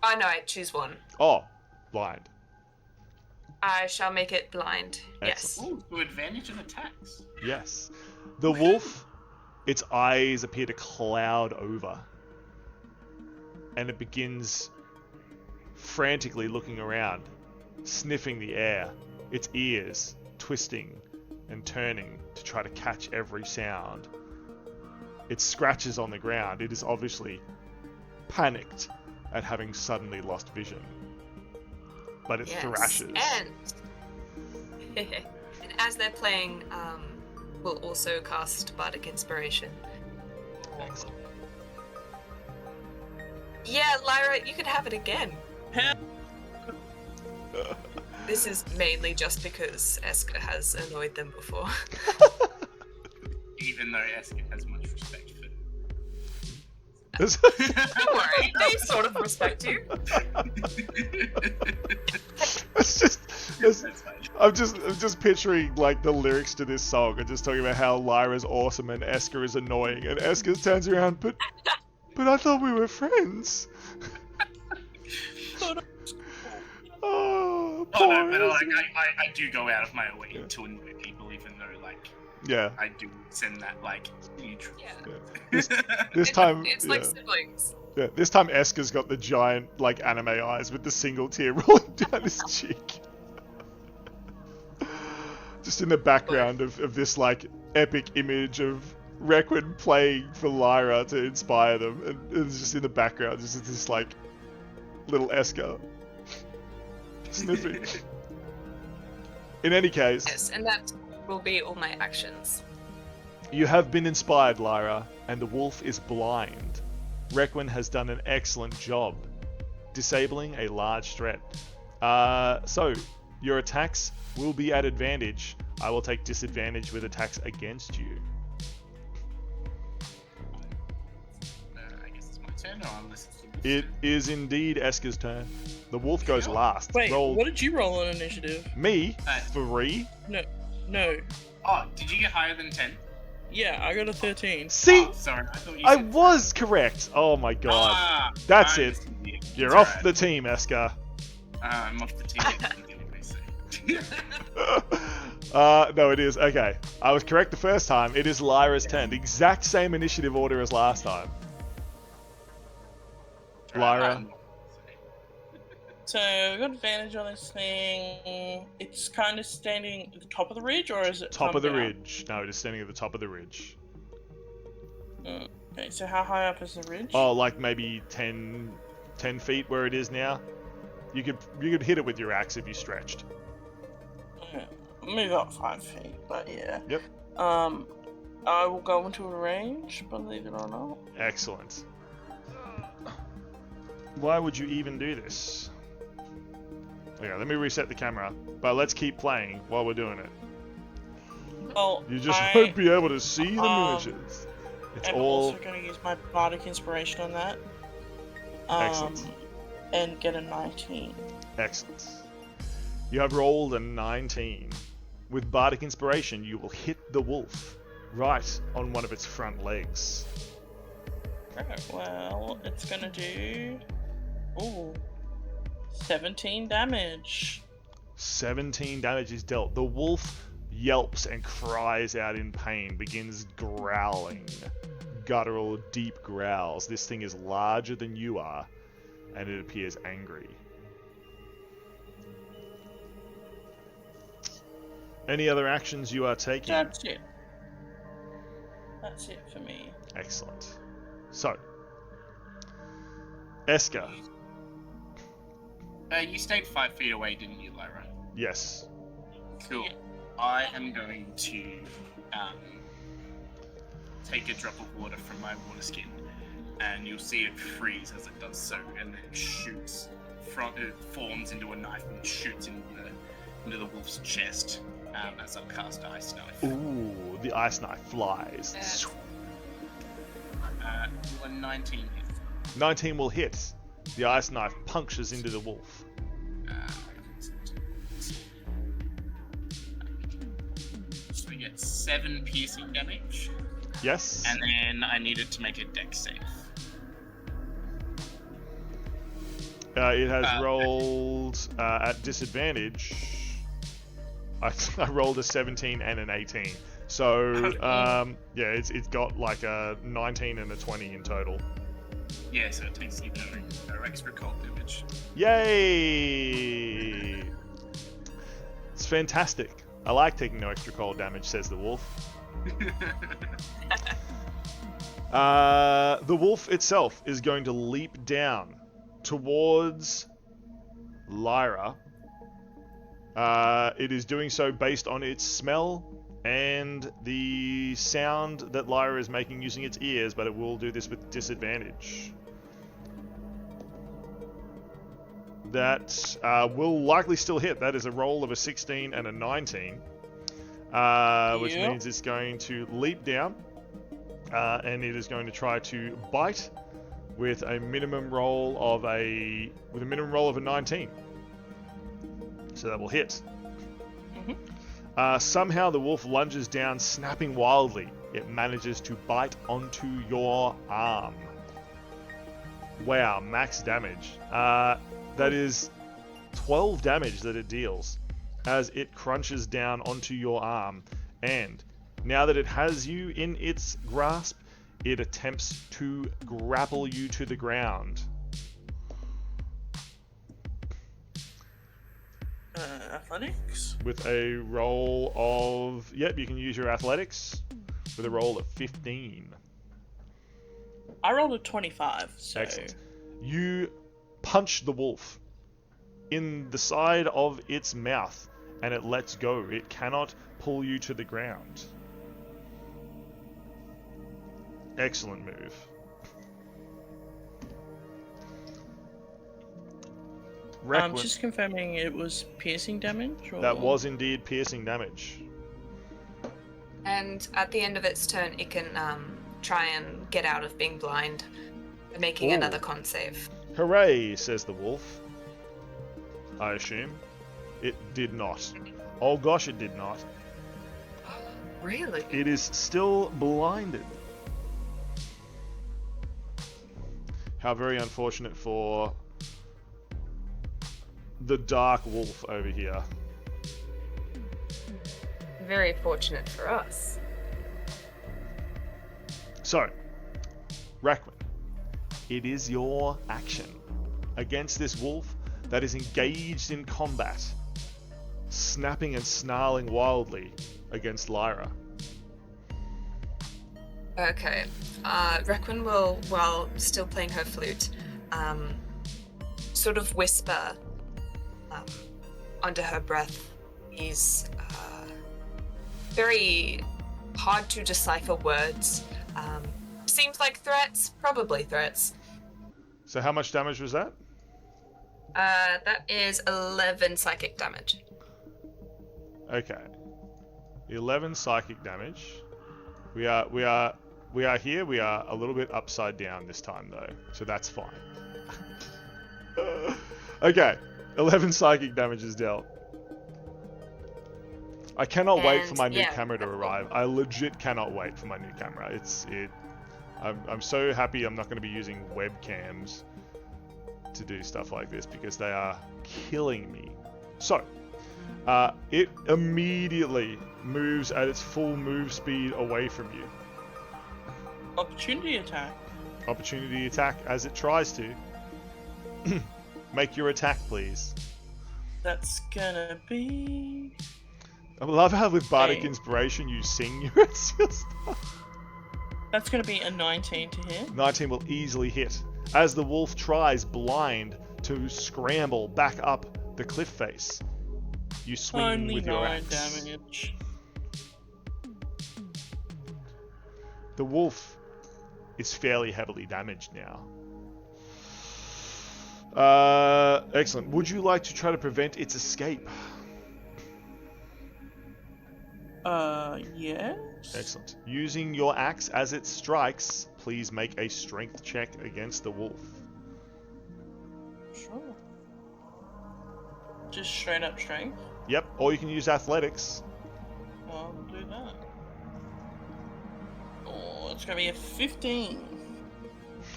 Speaker 4: Oh no, I choose one.
Speaker 1: Oh, blind.
Speaker 4: I shall make it blind.
Speaker 1: Excellent.
Speaker 2: Ooh, to advantage of attacks.
Speaker 1: Yes. The wolf, its eyes appear to cloud over. And it begins frantically looking around, sniffing the air, its ears twisting and turning to try to catch every sound. It scratches on the ground. It is obviously panicked at having suddenly lost vision. But it thrashes.
Speaker 4: And as they're playing, we'll also cast Bardic Inspiration.
Speaker 1: Excellent.
Speaker 4: Yeah, Lyra, you could have it again.
Speaker 3: Hell.
Speaker 4: This is mainly just because Eska has annoyed them before.
Speaker 2: Even though Eska has much respect for
Speaker 4: Don't worry, they sort of respect you.
Speaker 1: I'm just picturing like the lyrics to this song and just talking about how Lyra's awesome and Eska is annoying, and Eska turns around, but I thought we were friends. Oh, poor
Speaker 2: no, but like
Speaker 1: Eska.
Speaker 2: I do go out of my way to annoy people, even though like
Speaker 1: Yeah.
Speaker 2: I do send that like neutral.
Speaker 4: Yeah.
Speaker 1: This time,
Speaker 4: It's like siblings.
Speaker 1: yeah, this time Eska's got the giant like anime eyes with the single tear rolling down his cheek. Just in the background of this like epic image of Requin playing for Lyra to inspire them, and it's just in the background, just this like little Eska sniffing. In any case,
Speaker 4: Yes, and that will be all my actions.
Speaker 1: you have been inspired, Lyra, and the wolf is blind. Requin has done an excellent job disabling a large threat. So, your attacks will be at advantage. I will take disadvantage with attacks against you.
Speaker 2: I guess it's my turn, or unless it's
Speaker 1: It is indeed Eska's turn. The wolf goes
Speaker 2: Sure.
Speaker 1: last.
Speaker 3: Wait,
Speaker 1: Roll
Speaker 3: what did you roll on initiative?
Speaker 1: me, 3.
Speaker 3: No.
Speaker 2: Oh, did you get higher than 10?
Speaker 3: Yeah, I got a 13.
Speaker 1: See,
Speaker 2: Oh, sorry, I thought you
Speaker 1: I
Speaker 2: said
Speaker 1: was correct. Oh my god.
Speaker 2: Ah,
Speaker 1: That's
Speaker 2: I'm
Speaker 1: it.
Speaker 2: just an idiot.
Speaker 1: You're
Speaker 2: It's
Speaker 1: off
Speaker 2: alright.
Speaker 1: the team, Eska.
Speaker 2: I'm off the team.
Speaker 1: No, it is. Okay. I was correct the first time. It is Lyra's turn. The exact same initiative order as last time. Lyra.
Speaker 3: So, we got advantage on this thing. It's kind of standing at the top of the ridge, or is it
Speaker 1: Top of the
Speaker 3: come down?
Speaker 1: ridge. No, it is standing at the top of the ridge.
Speaker 3: Okay, so how high up is the ridge?
Speaker 1: Oh, like maybe 10 feet where it is now. You could hit it with your axe if you stretched.
Speaker 3: Okay, move up 5 feet, but yeah.
Speaker 1: Yep.
Speaker 3: I will go into a range, believe it or not.
Speaker 1: Excellent. Why would you even do this? Okay, let me reset the camera. But let's keep playing while we're doing it.
Speaker 3: Well,
Speaker 1: You just
Speaker 3: I
Speaker 1: won't be able to see the miniatures. It's
Speaker 3: am
Speaker 1: all
Speaker 3: also going to use my Bardic Inspiration on that.
Speaker 1: Excellent.
Speaker 3: And get a 19.
Speaker 1: excellent. You have rolled a 19. With Bardic Inspiration, you will hit the wolf right on one of its front legs.
Speaker 3: Okay, well, it's going to do... Ooh. 17 damage.
Speaker 1: 17 damage is dealt. The wolf yelps and cries out in pain, begins growling. Guttural, deep growls. This thing is larger than you are, and it appears angry. Any other actions you are taking?
Speaker 3: That's it. That's it for me.
Speaker 1: Excellent. So, Eska.
Speaker 2: You stayed 5 feet away, didn't you, Lyra?
Speaker 1: Yes.
Speaker 2: Cool.
Speaker 3: Yeah.
Speaker 2: I am going to take a drop of water from my water skin, and you'll see it freeze as it does so, and then shoots from it forms into a knife and shoots into the wolf's chest as I cast Ice Knife.
Speaker 1: Ooh, the ice knife flies.
Speaker 2: Will a 19 hit?
Speaker 1: 19 will hit. The ice knife punctures into the wolf.
Speaker 2: So we get 7 piercing damage,
Speaker 1: Yes.
Speaker 2: and then I need it to make a dex save.
Speaker 1: It has rolled at disadvantage. I rolled a 17 and an 18. So, yeah, it's got like a 19 and a 20 in total.
Speaker 2: Yeah, so it takes you no extra cold damage.
Speaker 1: Yay! It's fantastic. I like taking no extra cold damage, says the wolf. The wolf itself is going to leap down towards Lyra. It is doing so based on its smell and the sound that Lyra is making using its ears, but it will do this with disadvantage. That will likely still hit. That is a roll of a 16 and a 19, which means it's going to leap down, and it is going to try to bite with a minimum roll of a 19. So that will hit. Somehow the wolf lunges down, snapping wildly. It manages to bite onto your arm. Wow, max damage. That is 12 damage that it deals as it crunches down onto your arm. And now that it has you in its grasp, it attempts to grapple you to the ground.
Speaker 3: Athletics?
Speaker 1: With a roll of... Yep, you can use your athletics with a roll of 15.
Speaker 3: I rolled a 25, so...
Speaker 1: Excellent. You punch the wolf in the side of its mouth, and it lets go. It cannot pull you to the ground. Excellent move.
Speaker 3: I'm just confirming it was piercing damage? Or...
Speaker 1: That was indeed piercing damage.
Speaker 4: And at the end of its turn, it can try and get out of being blind by making another con save.
Speaker 1: Hooray, says the wolf. I assume. It did not. Oh gosh, it did not.
Speaker 4: Really?
Speaker 1: It is still blinded. How very unfortunate for the dark wolf over here.
Speaker 4: Very fortunate for us.
Speaker 1: So, Raquin, it is your action against this wolf that is engaged in combat, snapping and snarling wildly against Lyra.
Speaker 4: Okay. Requin will, while still playing her flute, sort of whisper under her breath these very hard to decipher words. Seems like threats, probably threats.
Speaker 1: So how much damage was that?
Speaker 4: That is 11 psychic damage.
Speaker 1: Okay. 11 psychic damage. We are here. We are a little bit upside down this time though, so that's fine. Okay. 11 psychic damage is dealt. I cannot wait for my new camera to arrive. I legit cannot wait for my new camera. I'm so happy I'm not going to be using webcams to do stuff like this because they are killing me. So, it immediately moves at its full move speed away from you.
Speaker 3: Opportunity attack.
Speaker 1: Opportunity attack as it tries to. Make your attack, please.
Speaker 3: That's gonna be...
Speaker 1: I love how with Bardic Inspiration you sing your stuff.
Speaker 3: That's going to be a 19 to hit.
Speaker 1: 19 will easily hit. As the wolf tries, blind, to scramble back up the cliff face, you swing
Speaker 3: Only
Speaker 1: with your
Speaker 3: 9
Speaker 1: axe.
Speaker 3: damage.
Speaker 1: The wolf is fairly heavily damaged now. Excellent. Would you like to try to prevent its escape?
Speaker 3: Yes.
Speaker 1: Excellent. Using your axe as it strikes, please make a strength check against the wolf.
Speaker 3: Sure. Just straight up strength.
Speaker 1: Yep, or you can use athletics.
Speaker 3: I'll do that. Oh, it's gonna be a 15.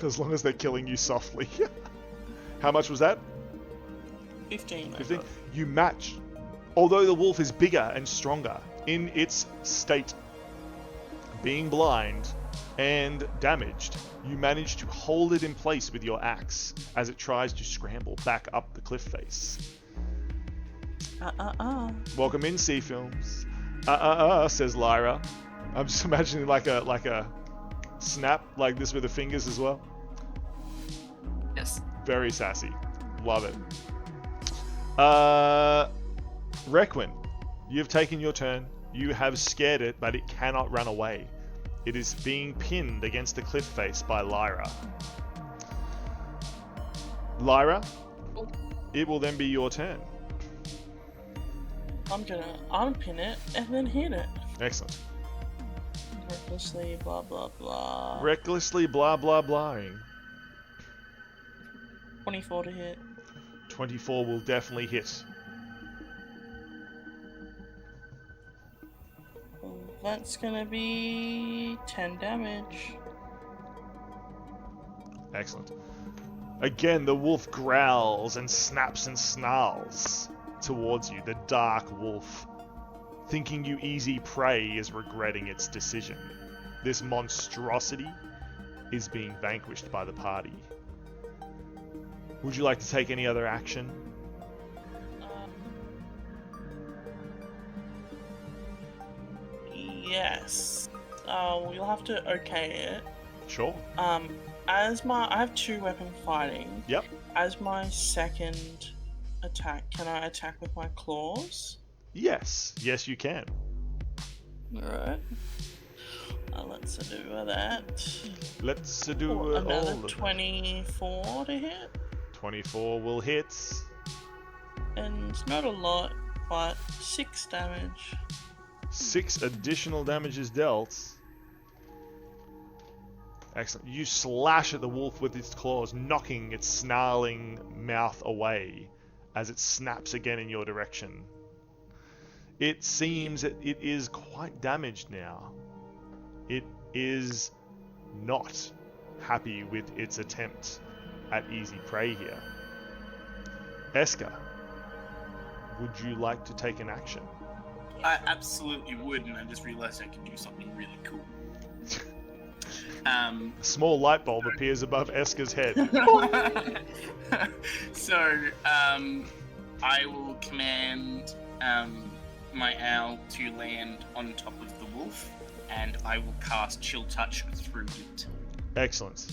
Speaker 1: As long as they're killing you softly. How much was that?
Speaker 3: 15.
Speaker 1: 15. You match. Although the wolf is bigger and stronger, in its state, being blind and damaged, you manage to hold it in place with your axe as it tries to scramble back up the cliff face. Welcome in, Sea Films. Says Lyra. I'm just imagining like a snap like this with the fingers as well.
Speaker 4: Yes.
Speaker 1: Very sassy. Love it. Requin, you've taken your turn. You have scared it, but it cannot run away. It is being pinned against the cliff face by Lyra. Lyra, it will then be your turn.
Speaker 3: I'm gonna unpin it and then hit it.
Speaker 1: Excellent.
Speaker 3: Recklessly, blah blah blah.
Speaker 1: Recklessly blah blah blahing.
Speaker 3: 24 to hit.
Speaker 1: 24 will definitely hit.
Speaker 3: That's gonna be 10 damage.
Speaker 1: Excellent. Again, the wolf growls and snaps and snarls towards you. The dark wolf, thinking you easy prey, is regretting its decision. This monstrosity is being vanquished by the party. Would you like to take any other action?
Speaker 3: Yes. We'll have to okay it.
Speaker 1: Sure.
Speaker 3: I have 2 weapon fighting.
Speaker 1: Yep.
Speaker 3: As my second attack, can I attack with my claws?
Speaker 1: Yes. Yes, you can.
Speaker 3: Alright. Let's do that.
Speaker 1: Let's do
Speaker 3: Oh, another
Speaker 1: all of
Speaker 3: 24 to hit.
Speaker 1: 24 will hit.
Speaker 3: And it's not a lot, but 6 damage.
Speaker 1: 6 additional damage is dealt. Excellent. You slash at the wolf with its claws, knocking its snarling mouth away as it snaps again in your direction. It seems that it is quite damaged now. It is not happy with its attempt at easy prey here. Eska, would you like to take an action?
Speaker 2: I absolutely would, and I just realized I could do something really cool.
Speaker 1: A small light bulb appears above Eska's head.
Speaker 2: So, I will command my owl to land on top of the wolf, and I will cast Chill Touch through it.
Speaker 1: Excellent.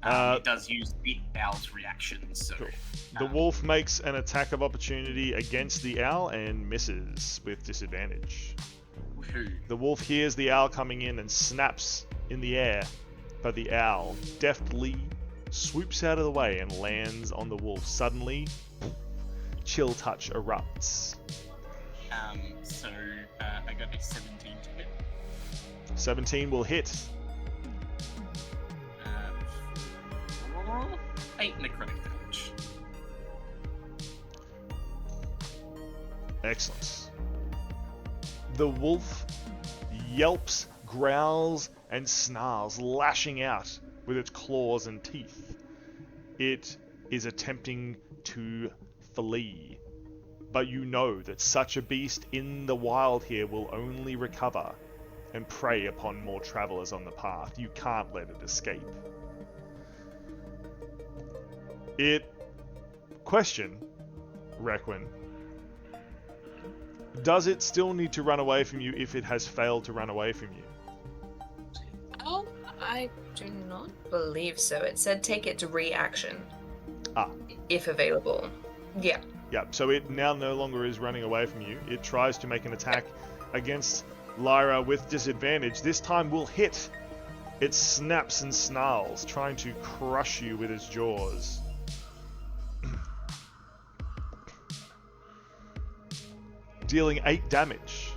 Speaker 2: It does use the owl's reactions, so...
Speaker 1: Cool. The wolf makes an attack of opportunity against the owl and misses with disadvantage.
Speaker 2: Woohoo.
Speaker 1: The wolf hears the owl coming in and snaps in the air, but the owl deftly swoops out of the way and lands on the wolf. Suddenly, Chill Touch erupts.
Speaker 2: So, I got a 17 to hit.
Speaker 1: 17 will hit.
Speaker 2: 8 necrotic damage.
Speaker 1: Excellent. The wolf yelps, growls, and snarls, lashing out with its claws and teeth. It is attempting to flee, but you know that such a beast in the wild here will only recover and prey upon more travelers on the path. You can't let it escape. Question, Requin. Does it still need to run away from you if it has failed to run away from you?
Speaker 4: I do not believe so. It said take its reaction.
Speaker 1: Ah.
Speaker 4: If available. Yeah.
Speaker 1: Yeah, so it now no longer is running away from you. It tries to make an attack against Lyra with disadvantage. This time will hit. It snaps and snarls, trying to crush you with its jaws. Dealing 8 damage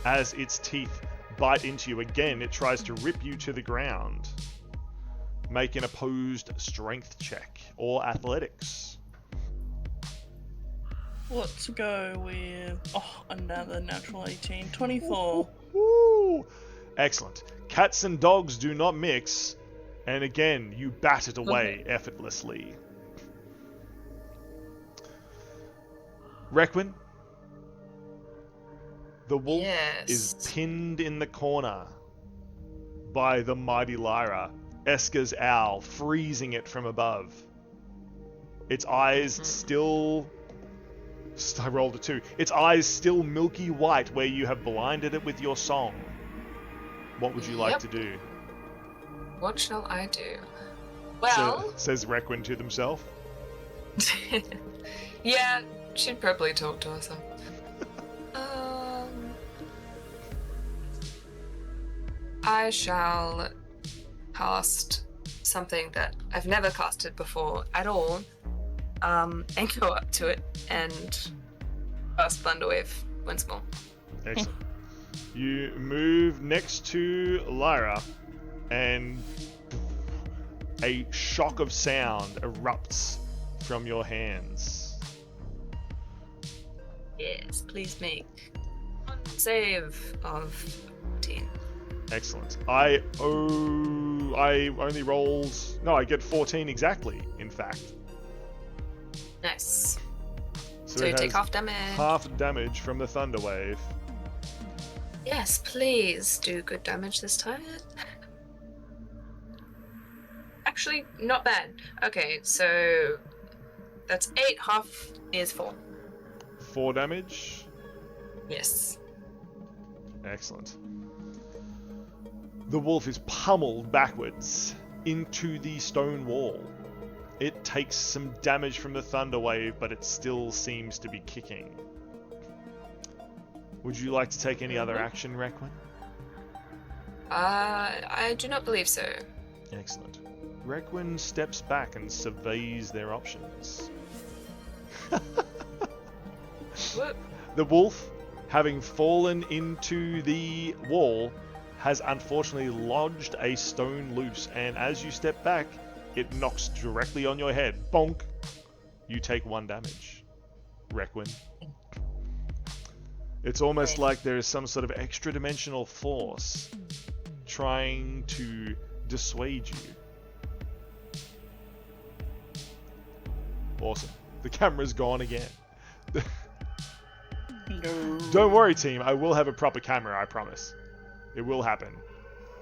Speaker 1: as its teeth bite into you. Again, it tries to rip you to the ground. Make an opposed strength check or athletics.
Speaker 3: Let's go with another natural 18. 24.
Speaker 1: Woo! Excellent. Cats and dogs do not mix, and again, you bat it away effortlessly. Requin, the wolf is pinned in the corner by the mighty Lyra, Esker's owl, freezing it from above. Its eyes still... I rolled a 2. Its eyes still milky white where you have blinded it with your song. What would you like to do?
Speaker 4: What shall I do? Well...
Speaker 1: says Requin to himself.
Speaker 4: Yeah, she'd probably talk to herself. I shall cast something that I've never casted before at all, and go up to it and cast Thunder Wave once more.
Speaker 1: Excellent. You move next to Lyra, and a shock of sound erupts from your hands.
Speaker 4: Yes, please make one save of 10.
Speaker 1: Excellent. I only rolled... No, I get 14 exactly, in fact.
Speaker 4: Nice.
Speaker 1: So
Speaker 4: you take half damage.
Speaker 1: Half damage from the Thunder Wave.
Speaker 4: Yes, please do good damage this time. Actually, not bad. Okay, so that's 8, half is 4.
Speaker 1: 4 damage?
Speaker 4: Yes.
Speaker 1: Excellent. The wolf is pummeled backwards into the stone wall. It takes some damage from the Thunder Wave, but it still seems to be kicking. Would you like to take any other action, Requin?
Speaker 4: I do not believe so.
Speaker 1: Excellent. Requin steps back and surveys their options. The wolf, having fallen into the wall, has unfortunately lodged a stone loose, and as you step back, it knocks directly on your head. Bonk! You take 1 damage. Requin. It's almost like there is some sort of extra-dimensional force trying to dissuade you. Awesome. The camera's gone again.
Speaker 3: No.
Speaker 1: Don't worry, team. I will have a proper camera, I promise. It will happen.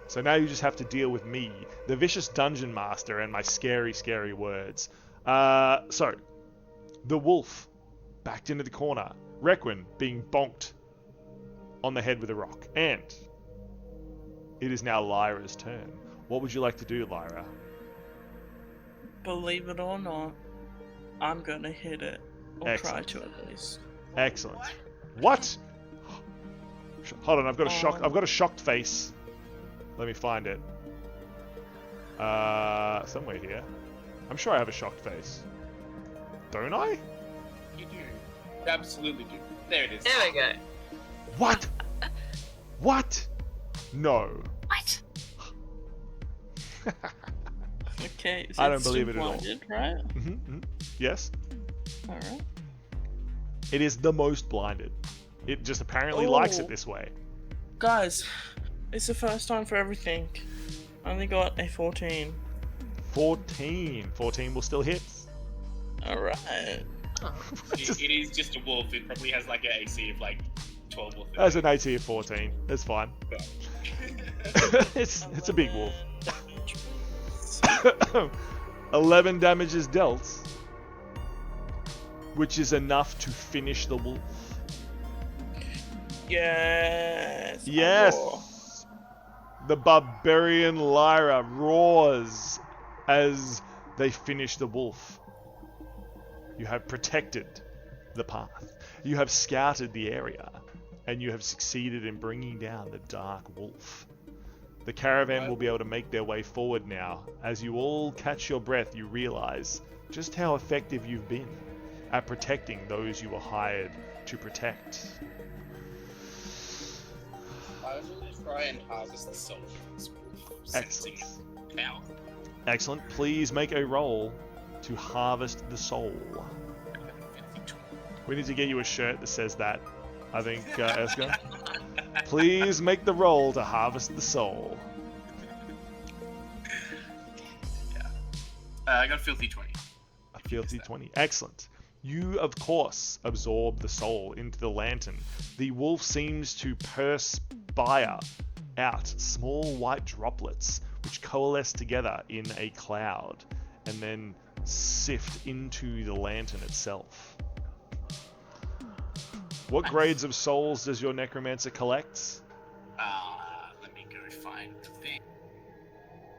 Speaker 1: So now you just have to deal with me, the vicious dungeon master, and my scary, scary words. So, the wolf backed into the corner. Requin being bonked on the head with a rock. And it is now Lyra's turn. What would you like to do, Lyra?
Speaker 3: Believe it or not, I'm gonna hit it. Or
Speaker 1: Excellent.
Speaker 3: try to at least.
Speaker 1: Excellent. What? Hold on, I've got a shocked face. Let me find it. Somewhere here. I'm sure I have a shocked face. Don't I?
Speaker 2: You do. You absolutely do. There it is.
Speaker 4: There we go.
Speaker 1: What? What? No.
Speaker 4: What?
Speaker 3: Okay, so
Speaker 1: I don't
Speaker 3: it's
Speaker 1: believe
Speaker 3: still
Speaker 1: it at all.
Speaker 3: blinded, right?
Speaker 1: Mm-hmm. Yes.
Speaker 3: Alright.
Speaker 1: It is the most blinded. It just apparently likes it this way.
Speaker 3: Guys, it's the first time for everything. I only got a 14.
Speaker 1: 14. 14 will still hit.
Speaker 3: Alright.
Speaker 2: It is just a wolf. It probably has like an AC of like 12 or 13.
Speaker 1: That's an AT of 14. That's fine. it's a big wolf. 11 damage is dealt, which is enough to finish the wolf.
Speaker 3: Yes.
Speaker 1: Yes.
Speaker 3: Oh.
Speaker 1: The barbarian Lyra roars as they finish the wolf. You have protected the path. You have scouted the area, and you have succeeded in bringing down the dark wolf. The caravan will be able to make their way forward now. As you all catch your breath, you realize just how effective you've been at protecting those you were hired to protect.
Speaker 2: I will try and harvest the soul.
Speaker 1: Excellent.
Speaker 2: Power.
Speaker 1: Excellent. Please make a roll to harvest the soul. We need to get you a shirt that says that, I think, Eska. Please make the roll to harvest the soul.
Speaker 2: Yeah. I got a filthy 20.
Speaker 1: A filthy 20. Excellent. You, of course, absorb the soul into the lantern. The wolf seems to perspire out small white droplets which coalesce together in a cloud and then sift into the lantern itself. What grades of souls does your necromancer collect?
Speaker 2: Let me go find the thing.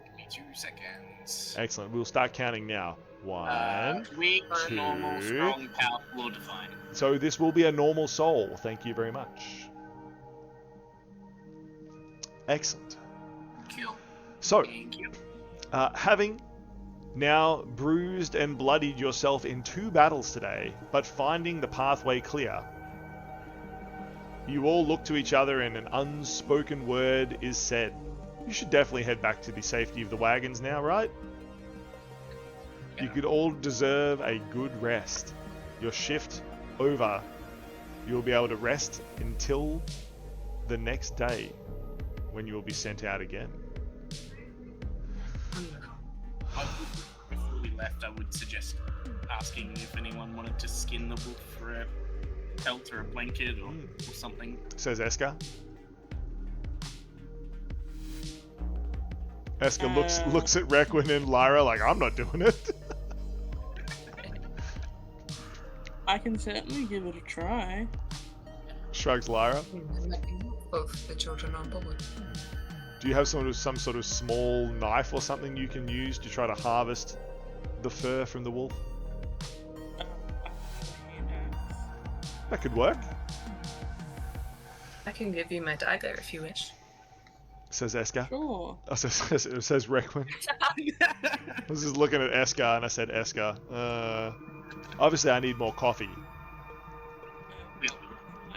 Speaker 2: Give me 2 seconds.
Speaker 1: Excellent. We'll start counting now. One.
Speaker 2: Weak,
Speaker 1: two.
Speaker 2: normal, strong, powerful, or divine.
Speaker 1: So this will be a normal soul. Thank you very much. Excellent.
Speaker 2: Kill.
Speaker 1: So,
Speaker 2: Thank you.
Speaker 1: having now bruised and bloodied yourself in 2 battles today, but finding the pathway clear, you all look to each other and an unspoken word is said. You should definitely head back to the safety of the wagons now, right? You could all deserve a good rest. Your shift over. You'll be able to rest until the next day when you will be sent out again.
Speaker 2: Before we left, I would suggest asking if anyone wanted to skin the wolf for a pelt or a blanket or something.
Speaker 1: Says Eska. Eska looks at Requin and Lyra like, I'm not doing it.
Speaker 3: I can certainly give it a try.
Speaker 1: Shrugs Lyra.
Speaker 4: Both the children on board.
Speaker 1: Do you have some sort of small knife or something you can use to try to harvest the fur from the wolf? That could work.
Speaker 4: I can give you my dagger if you wish.
Speaker 1: Says Eska.
Speaker 3: Sure.
Speaker 1: Oh, it says Requin. I was just looking at Eska and I said Eska. Obviously I need more coffee.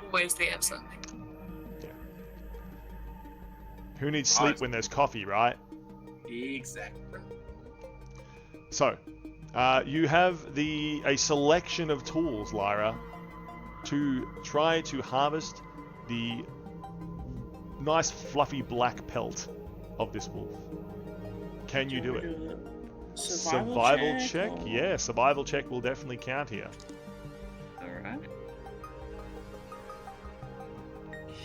Speaker 4: Always the absent.
Speaker 1: Yeah. Who needs sleep when there's coffee, right?
Speaker 2: Exactly.
Speaker 1: So, you have a selection of tools, Lyra, to try to harvest the nice fluffy black pelt of this wolf. Can you do it? Survival check?
Speaker 3: Or...
Speaker 1: Yeah, survival check will definitely count here.
Speaker 3: Alright.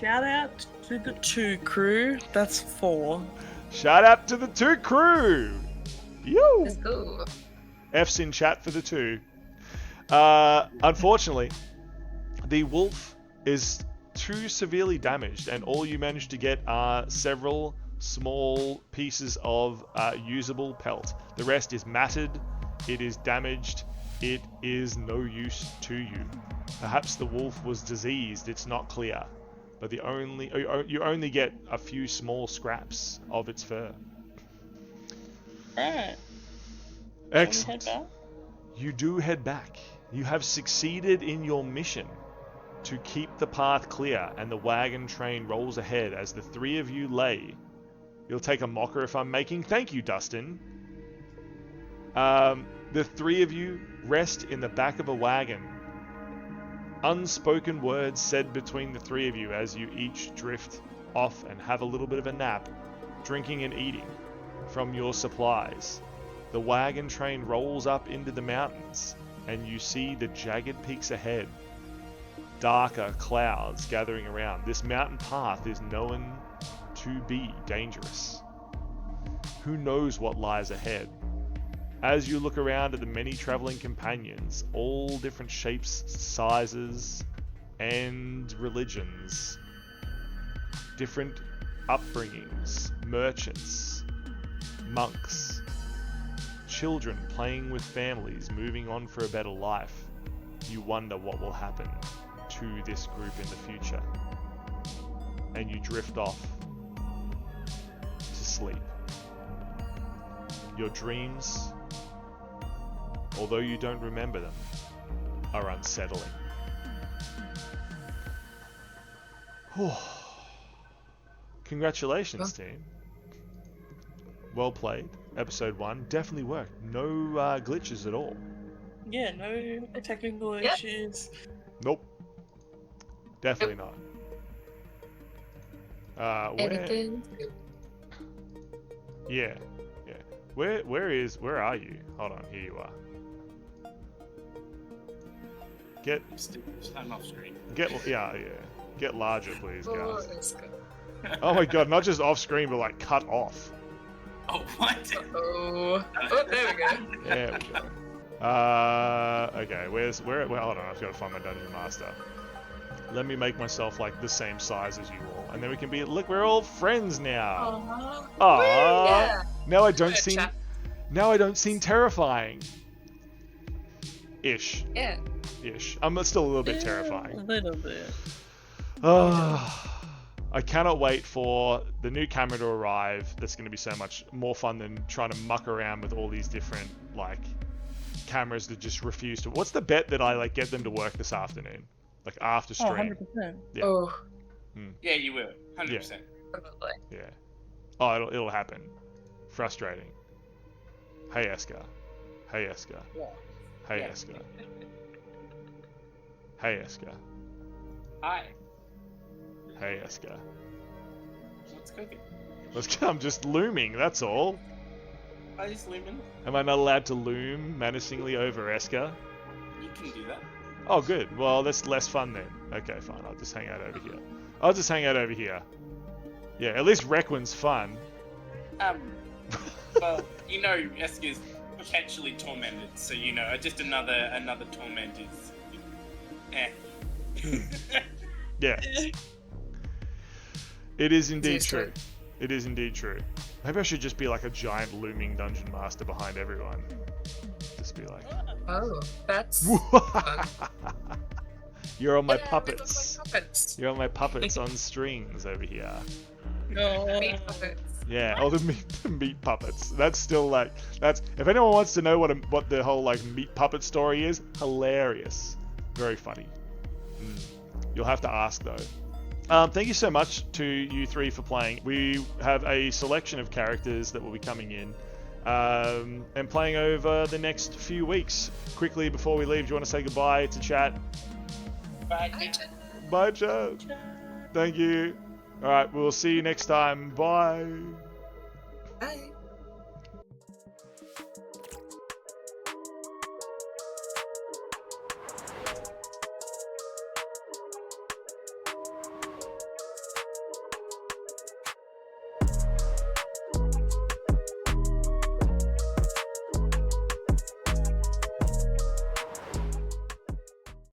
Speaker 3: Shout out to the 2 crew. That's 4.
Speaker 1: Shout out to the 2 crew! Yo!
Speaker 4: Let's go.
Speaker 1: F's in chat for the 2. Unfortunately, the wolf is too severely damaged, and all you manage to get are several small pieces of usable pelt. The rest is matted, it is damaged, it is no use to you. Perhaps the wolf was diseased, it's not clear, but you only get a few small scraps of its fur.
Speaker 3: Alright.
Speaker 1: Excellent.
Speaker 3: Head back?
Speaker 1: You do head back. You have succeeded in your mission to keep the path clear, and the wagon train rolls ahead as the 3 of you lay. You'll take a mocker if I'm making. Thank you, Dustin. The 3 of you rest in the back of a wagon. Unspoken words said between the 3 of you as you each drift off and have a little bit of a nap, drinking and eating from your supplies. The wagon train rolls up into the mountains, and you see the jagged peaks ahead. Darker clouds gathering around. This mountain path is known to be dangerous. Who knows what lies ahead? As you look around at the many traveling companions, all different shapes, sizes, and religions, different upbringings, merchants, monks, children playing with families, moving on for a better life, you wonder what will happen to this group in the future. And you drift off to sleep. Your dreams, although you don't remember them, are unsettling. Congratulations, team. Well played. Episode 1 definitely worked. No glitches at all.
Speaker 3: Yeah, no technical
Speaker 4: Yep.
Speaker 3: issues.
Speaker 1: Nope. Definitely not. Where?
Speaker 4: Anything?
Speaker 1: Yeah. Where are you? Hold on, here you are.
Speaker 2: I'm off screen.
Speaker 1: Yeah. Get larger, please,
Speaker 4: Oh,
Speaker 1: guys.
Speaker 4: that's good.
Speaker 1: Oh my god, not just off screen, but like cut off.
Speaker 2: Oh, what?
Speaker 4: Oh, there we go.
Speaker 1: There we go. Okay, where? Well, hold on, I've got to find my dungeon master. Let me make myself like the same size as you all, and then we can be. Look, we're all friends now. Aww.
Speaker 4: Yeah.
Speaker 1: Now I don't
Speaker 4: Good
Speaker 1: seem.
Speaker 4: chat.
Speaker 1: Now I don't seem terrifying. Ish.
Speaker 4: Yeah.
Speaker 1: I'm still a little bit
Speaker 3: A
Speaker 1: terrifying.
Speaker 3: little bit.
Speaker 1: I cannot wait for the new camera to arrive. That's going to be so much more fun than trying to muck around with all these different like cameras that just refuse to. What's the bet that I like get them to work this afternoon, like after
Speaker 3: Oh,
Speaker 1: stream?
Speaker 3: 100%.
Speaker 1: Yeah.
Speaker 4: Oh,
Speaker 2: Yeah, you will. 100%.
Speaker 4: probably.
Speaker 1: Yeah. Oh, it'll happen. Frustrating. Hey Eska. Hey Eska.
Speaker 2: Yeah.
Speaker 1: Hey
Speaker 2: Yeah.
Speaker 1: Eska. Hey Eska.
Speaker 2: Hi.
Speaker 1: Hey Eska.
Speaker 2: What's cooking?
Speaker 1: I'm just looming. That's all.
Speaker 2: I just living.
Speaker 1: Am I not allowed to loom menacingly over Eska?
Speaker 2: You can do that.
Speaker 1: Oh, good. Well, that's less fun then. Okay, fine. I'll just hang out over here. Yeah, at least Requin's fun.
Speaker 2: Well, you know, Eska's potentially tormented, so you know, just another torment is.
Speaker 1: Yeah. It is indeed
Speaker 4: Used to
Speaker 1: true.
Speaker 4: it.
Speaker 1: It is indeed true. Maybe I should just be like a giant looming dungeon master behind everyone. Just be like,
Speaker 4: Oh, that's
Speaker 1: you're on my
Speaker 4: Yeah, we look
Speaker 1: puppets.
Speaker 4: like puppets.
Speaker 1: You're on my puppets on strings over here.
Speaker 3: No.
Speaker 4: Meat puppets.
Speaker 1: Yeah, all the meat puppets. That's still like if anyone wants to know what the whole like meat puppet story is, hilarious, very funny. You'll have to ask though. Thank you so much to you three for playing. We have a selection of characters that will be coming in and playing over the next few weeks. Quickly before we leave, do you want to say goodbye to chat?
Speaker 2: Bye.
Speaker 4: Hi, Jen.
Speaker 1: Bye, chat. Thank you. All right, we'll see you next time. Bye.
Speaker 4: Bye.